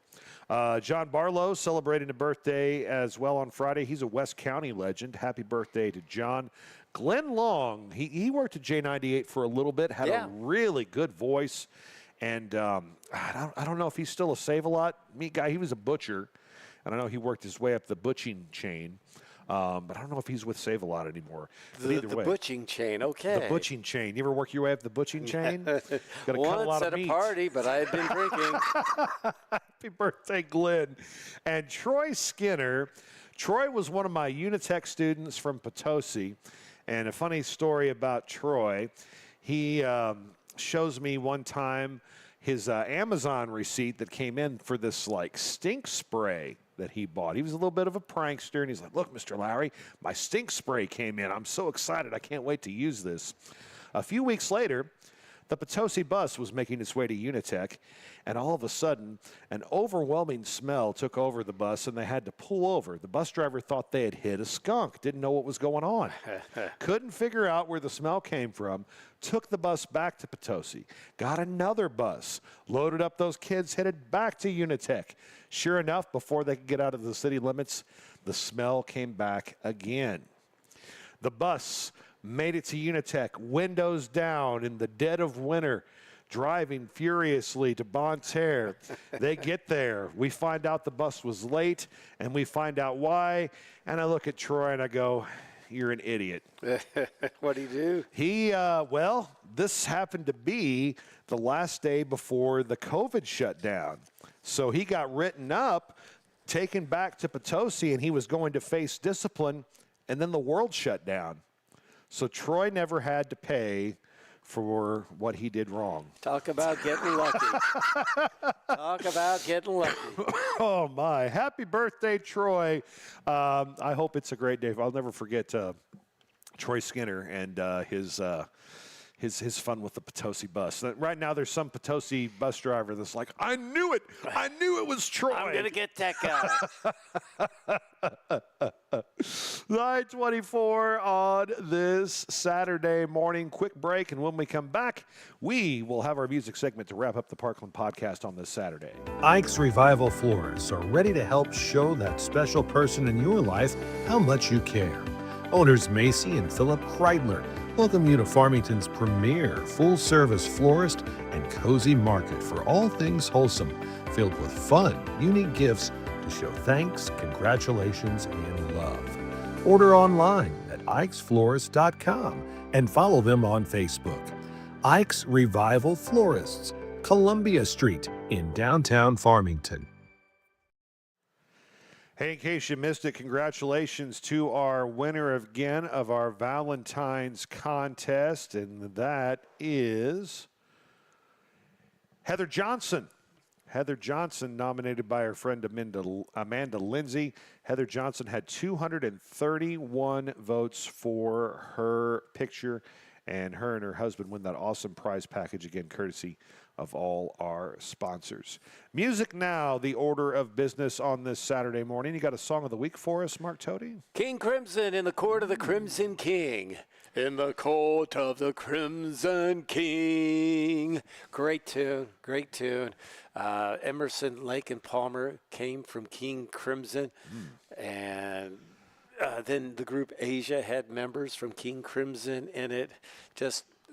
John Barlow celebrating a birthday as well on Friday. He's a West County legend. Happy birthday to John. Glenn Long, he worked at J98 for a little bit, had a really good voice. And I don't know if he's still a Save-A-Lot meat guy. He was a butcher. And I know he worked his way up the butching chain. But I don't know if he's with Save-A-Lot anymore. The butching chain, okay. The butching chain. You ever work your way up the butching chain? Once at a party, but I had been drinking. Happy birthday, Glenn. And Troy Skinner. Troy was one of my Unitech students from Potosi. And a funny story about Troy, he shows me one time his Amazon receipt that came in for this like stink spray that he bought. He was a little bit of a prankster, and he's like, look, Mr. Lowry, my stink spray came in. I'm so excited. I can't wait to use this. A few weeks later, the Potosi bus was making its way to Unitech, and all of a sudden, an overwhelming smell took over the bus, and they had to pull over. The bus driver thought they had hit a skunk, didn't know what was going on. Couldn't figure out where the smell came from, took the bus back to Potosi, got another bus, loaded up those kids, headed back to Unitech. Sure enough, before they could get out of the city limits, the smell came back again. The bus made it to Unitech, windows down in the dead of winter, driving furiously to Bonne Terre. They get there. We find out the bus was late, and we find out why. And I look at Troy and I go, you're an idiot. What did he do? This happened to be the last day before the COVID shutdown. So he got written up, taken back to Potosi, and he was going to face discipline, and then the world shut down. So Troy never had to pay for what he did wrong. Talk about getting lucky. Talk about getting lucky. Oh, my. Happy birthday, Troy. I hope it's a great day. I'll never forget Troy Skinner and his fun with the Potosi bus. Right now, there's some Potosi bus driver that's like, I knew it. I knew it was Troy. I'm going to get that guy. 9:24 on this Saturday morning. Quick break, and when we come back, we will have our music segment to wrap up the Parkland podcast on this Saturday. Ike's Revival Florists are ready to help show that special person in your life how much you care. Owners Macy and Philip Kreidler welcome you to Farmington's premier full-service florist and cozy market for all things wholesome, filled with fun, unique gifts to show thanks, congratulations, and love. Order online at ikesflorist.com and follow them on Facebook. Ike's Revival Florists, Columbia Street in downtown Farmington. Hey, in case you missed it, congratulations to our winner again of our Valentine's contest, and that is Heather Johnson. Heather Johnson, nominated by her friend Amanda Lindsay. Heather Johnson had 231 votes for her picture, and her husband win that awesome prize package, again, courtesy of all our sponsors. Music now, the order of business on this Saturday morning. You got a song of the week for us, Mark Tody? King Crimson in the court of the Crimson King. In the court of the Crimson King. Great tune, great tune. Emerson, Lake, and Palmer came from King Crimson. And then the group Asia had members from King Crimson in it.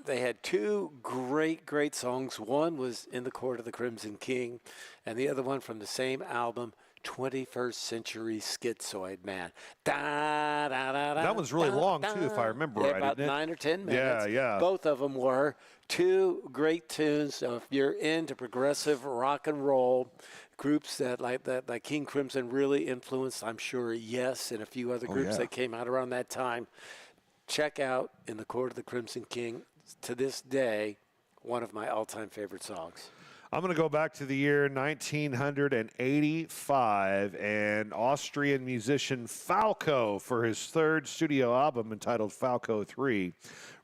They had two great songs. One was In the Court of the Crimson King, and the other one from the same album, 21st Century Schizoid Man. That one's really long, too, if I remember right. About 9 or 10 minutes. Yeah. Both of them were two great tunes. So if you're into progressive rock and roll, groups that King Crimson really influenced, I'm sure, Yes, and a few other groups that came out around that time, check out In the Court of the Crimson King. To this day, one of my all-time favorite songs. I'm going to go back to the year 1985, and Austrian musician Falco, for his third studio album entitled Falco 3,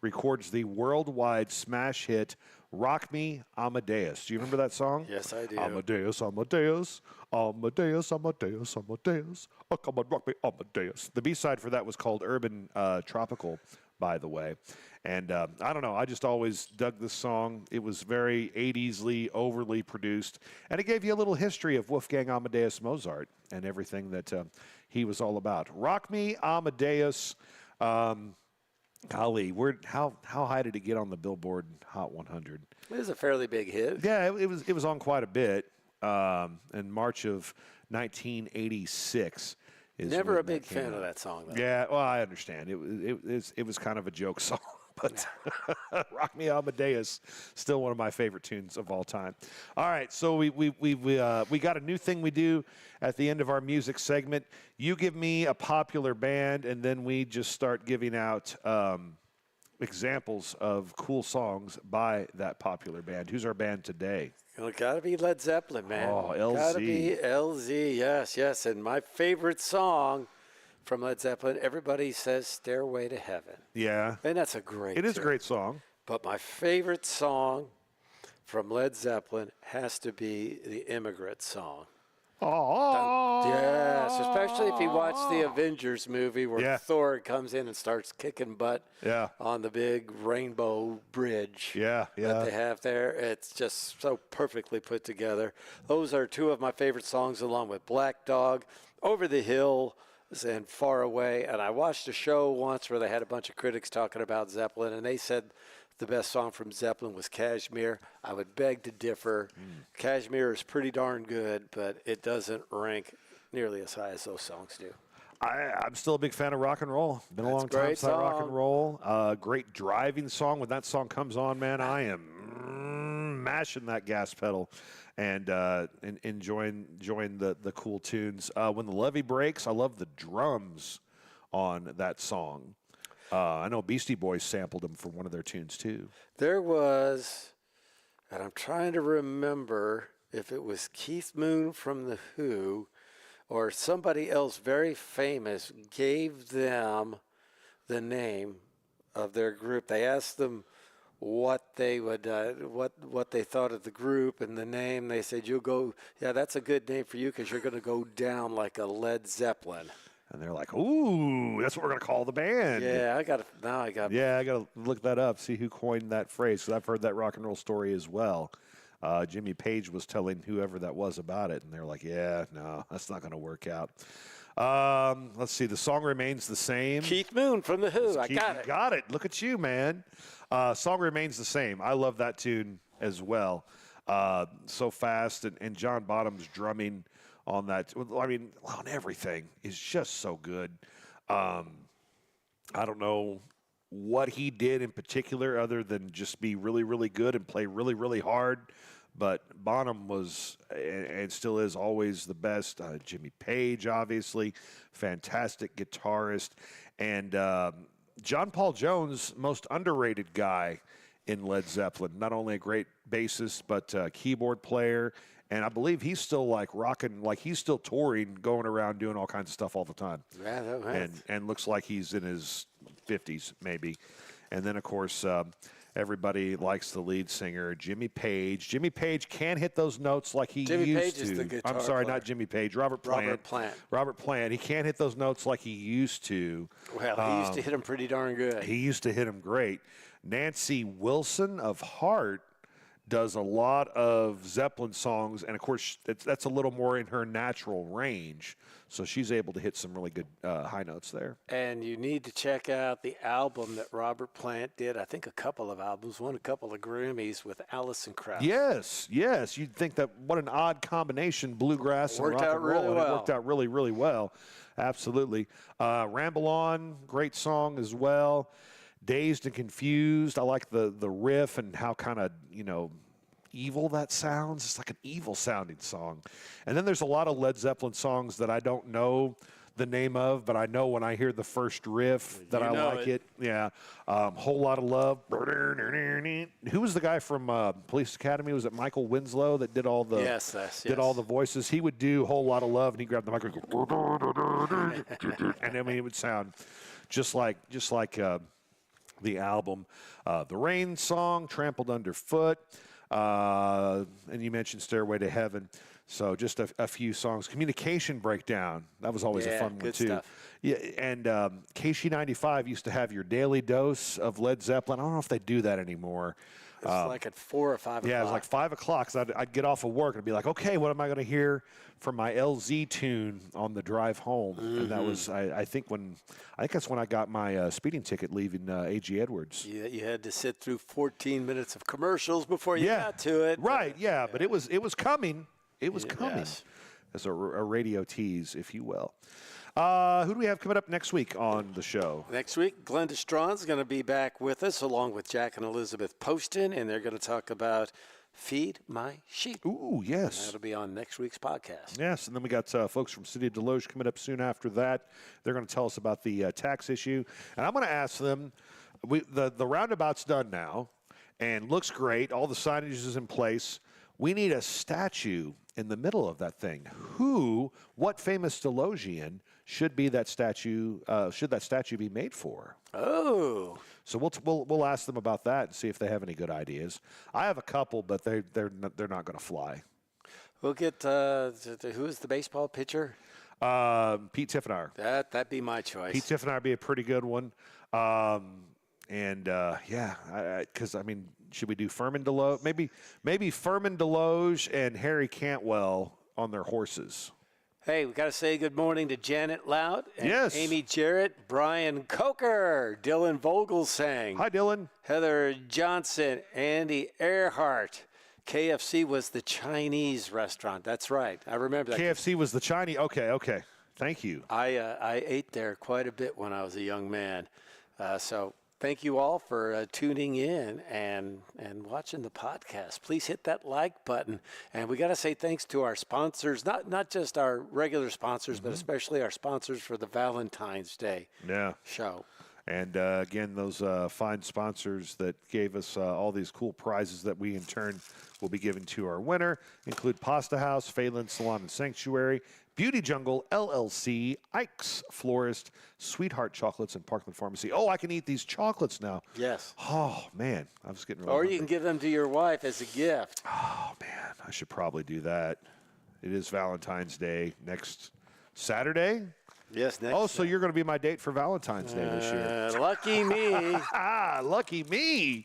records the worldwide smash hit Rock Me, Amadeus. Do you remember that song? Yes, I do. Amadeus, Amadeus, Amadeus, Amadeus, Amadeus. Oh, come on, rock me, Amadeus. The B-side for that was called Urban Tropical, by the way. And I don't know, I just always dug this song. It was very 80s-ly, overly produced. And it gave you a little history of Wolfgang Amadeus Mozart and everything that he was all about. Rock Me, Amadeus. Golly, how high did it get on the Billboard Hot 100? It was a fairly big hit. Yeah, it was on quite a bit in March of 1986. Never a big fan of that song, though. Yeah, well, I understand. It was kind of a joke song, but Rock Me Amadeus, still one of my favorite tunes of all time. All right, so we got a new thing we do at the end of our music segment. You give me a popular band, and then we just start giving out examples of cool songs by that popular band. Who's our band today? Well, gotta be Led Zeppelin, man. Oh, LZ. Gotta be LZ, yes. And my favorite song from Led Zeppelin, everybody says Stairway to Heaven. Yeah. And that's a great It is a great song. But my favorite song from Led Zeppelin has to be the Immigrant Song. Oh. Yes, especially if you watch the Avengers movie where Thor comes in and starts kicking butt on the big rainbow bridge that they have there. It's just so perfectly put together. Those are two of my favorite songs, along with Black Dog, Over the Hill, and Far Away. And I watched a show once where they had a bunch of critics talking about Zeppelin, and they said the best song from Zeppelin was Kashmir. I would beg to differ. Kashmir is pretty darn good, but it doesn't rank nearly as high as those songs do. I'm still a big fan of rock and roll. Been a long time since I rock and roll. Great driving song. When that song comes on, man, I am mashing that gas pedal and enjoying the cool tunes. When the levee breaks, I love the drums on that song. I know Beastie Boys sampled them for one of their tunes, too. There was, and I'm trying to remember if it was Keith Moon from The Who or somebody else very famous gave them the name of their group. They asked them what they would what they thought of the group and the name. They said, "You'll go, yeah, that's a good name for you because you're going to go down like a Led Zeppelin." And they're like, "Ooh, that's what we're going to call the band." Yeah, I got to look that up, see who coined that phrase, because I've heard that rock and roll story as well. Jimmy Page was telling whoever that was about it, and they're like, "Yeah, no, that's not going to work out." Let's see. The song remains the same. Keith Moon from The Who. Got it. Look at you, man. Song remains the same. I love that tune as well. So fast, and John Bonham's drumming on that. I mean, on everything is just so good. I don't know what he did in particular other than just be really, really good and play really, really hard. But Bonham was and still is always the best. Jimmy Page, obviously, fantastic guitarist. And John Paul Jones, most underrated guy in Led Zeppelin. Not only a great bassist, but keyboard player. And I believe he's still rocking, he's still touring, going around doing all kinds of stuff all the time. Yeah, and looks like he's in his 50s maybe. And then, of course, everybody likes the lead singer, Jimmy Page. Jimmy Page can't hit those notes like he Jimmy used Page to. is the guitar I'm sorry, player. not Jimmy Page. Robert Plant. Robert Plant. He can't hit those notes like he used to. Well, he used to hit them pretty darn good. He used to hit them great. Nancy Wilson of Heart does a lot of Zeppelin songs, and of course that's a little more in her natural range, so she's able to hit some really good high notes there. And you need to check out the album that Robert Plant did. I think a couple of albums, won a couple of Grammys with Alison Krauss. Yes. You'd think that what an odd combination, bluegrass and rock and roll, really well. It worked out really, really well. Absolutely. Ramble On, great song as well. Dazed and Confused. I like the riff and how kind of, evil that sounds. It's like an evil sounding song. And then there's a lot of Led Zeppelin songs that I don't know the name of, but I know when I hear the first riff that I like it. Yeah. Whole Lot of Love. Who was the guy from Police Academy? Was it Michael Winslow that did all the did all the voices? He would do Whole Lot of Love, and he grabbed the microphone and I mean it would sound just like the album. The Rain song, Trampled Underfoot. And you mentioned Stairway to Heaven. So just a few songs. Communication Breakdown. That was always a fun one, too. Stuff. Yeah, and KC95 used to have your daily dose of Led Zeppelin. I don't know if they do that anymore. It's like at 4 or 5 o'clock. Yeah, it was like 5 o'clock. So I'd get off of work and be like, okay, what am I going to hear from my LZ tune on the drive home? And that was, I think that's when I got my speeding ticket leaving A.G. Edwards. Yeah, you had to sit through 14 minutes of commercials before you got to it. Right, yeah, but it was coming. It was coming. Yes. As a radio tease, if you will. Who do we have coming up next week on the show? Next week, Glenda Strawn's going to be back with us, along with Jack and Elizabeth Poston, and they're going to talk about Feed My Sheep. Ooh, yes. And that'll be on next week's podcast. Yes, and then we got folks from City of Deloge coming up soon after that. They're going to tell us about the tax issue. And I'm going to ask them, the roundabout's done now and looks great. All the signage is in place. We need a statue in the middle of that thing. What famous Delogian should be that statue? Should that statue be made for? Oh, so we'll ask them about that and see if they have any good ideas. I have a couple, but they're not going to fly. We'll get who is the baseball pitcher? Pete Tiffenauer. That'd be my choice. Pete Tiffenauer would be a pretty good one. Because I mean, should we do Furman Deloge? Maybe Furman Deloge and Harry Cantwell on their horses. Hey, we got to say good morning to Janet Loud and yes. Amy Jarrett, Brian Coker, Dylan Vogelsang. Hi, Dylan. Heather Johnson, Andy Earhart. KFC was the Chinese restaurant. That's right. I remember that. KFC was the Chinese. Okay. Thank you. I ate there quite a bit when I was a young man. So thank you all for tuning in and watching the podcast. Please hit that like button. And we got to say thanks to our sponsors, not just our regular sponsors, but especially our sponsors for the Valentine's Day show. And again, those fine sponsors that gave us all these cool prizes that we in turn will be giving to our winner include Pasta House, Phelan Salon and Sanctuary, Beauty Jungle, LLC, Ike's Florist, Sweetheart Chocolates, and Parkland Pharmacy. Oh, I can eat these chocolates now. Yes. Oh, man. I was getting really Or hungry. you can give them to your wife as a gift. Oh, man. I should probably do that. It is Valentine's Day next Saturday. Yes, next. Oh, so you're going to be my date for Valentine's Day this year. Lucky me. Lucky me.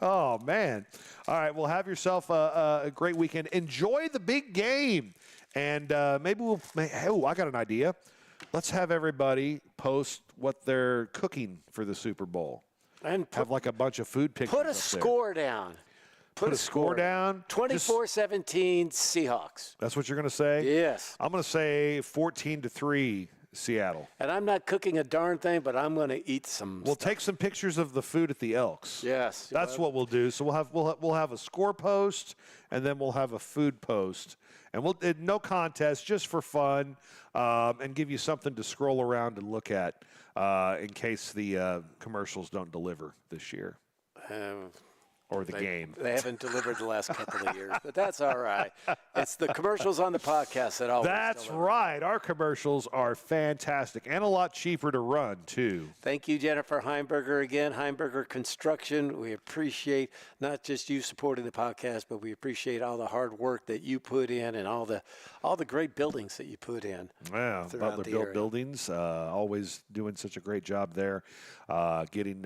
Oh, man. All right, well, have yourself a great weekend. Enjoy the big game. And maybe we'll – oh, I got an idea. Let's have everybody post what they're cooking for the Super Bowl. And have like a bunch of food pictures Put a up score down. Put a score down. 24-17 Seahawks. That's what you're going to say? Yes. I'm going to say 14-3 Seattle. And I'm not cooking a darn thing, but I'm going to eat some We'll stuff. take some pictures of the food at the Elks. Yes. That's what we'll do. So we'll have a score post, and then we'll have a food post. And no contest, just for fun, and give you something to scroll around and look at in case the commercials don't deliver this year. Or the game. They haven't delivered the last couple of years, but that's all right. It's the commercials on the podcast that always That's deliver. right. Our commercials are fantastic and a lot cheaper to run, too. Thank you, Jennifer Heimberger, again. Heimberger Construction. We appreciate not just you supporting the podcast, but we appreciate all the hard work that you put in and all the great buildings that you put in. Yeah, Butler Built Buildings, always doing such a great job there, getting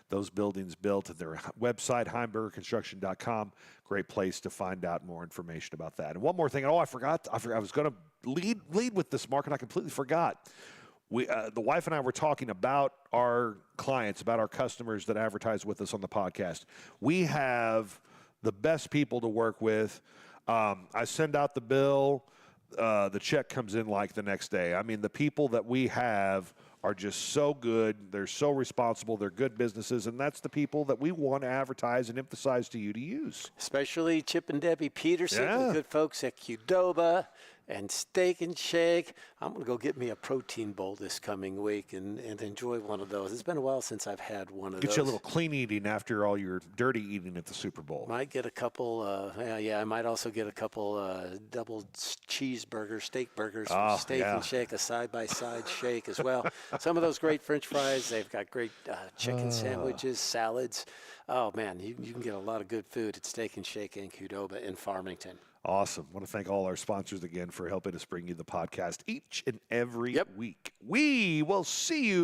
those buildings built at their website, heimbergerconstruction.com. Great place to find out more information about that. And one more thing. Oh, I forgot. I was going to lead with this, Mark, and I completely forgot. The wife and I were talking about our clients, about our customers that advertise with us on the podcast. We have the best people to work with. I send out the bill. The check comes in like the next day. I mean, the people that we have are just so good. They're so responsible. They're good businesses, and that's the people that we want to advertise and emphasize to you to use. Especially Chip and Debbie Peterson, Yeah. the good folks at Qdoba and Steak and Shake. I'm going to go get me a protein bowl this coming week and enjoy one of those. It's been a while since I've had one of those. Get you a little clean eating after all your dirty eating at the Super Bowl. Might get a couple, I might also get a couple double cheeseburger, steak burgers from Steak and Shake, a side-by-side shake as well. Some of those great French fries. They've got great chicken sandwiches, salads. Oh, man, you can get a lot of good food at Steak and Shake in Qdoba in Farmington. Awesome. Want to thank all our sponsors again for helping us bring you the podcast each and every week. We will see you.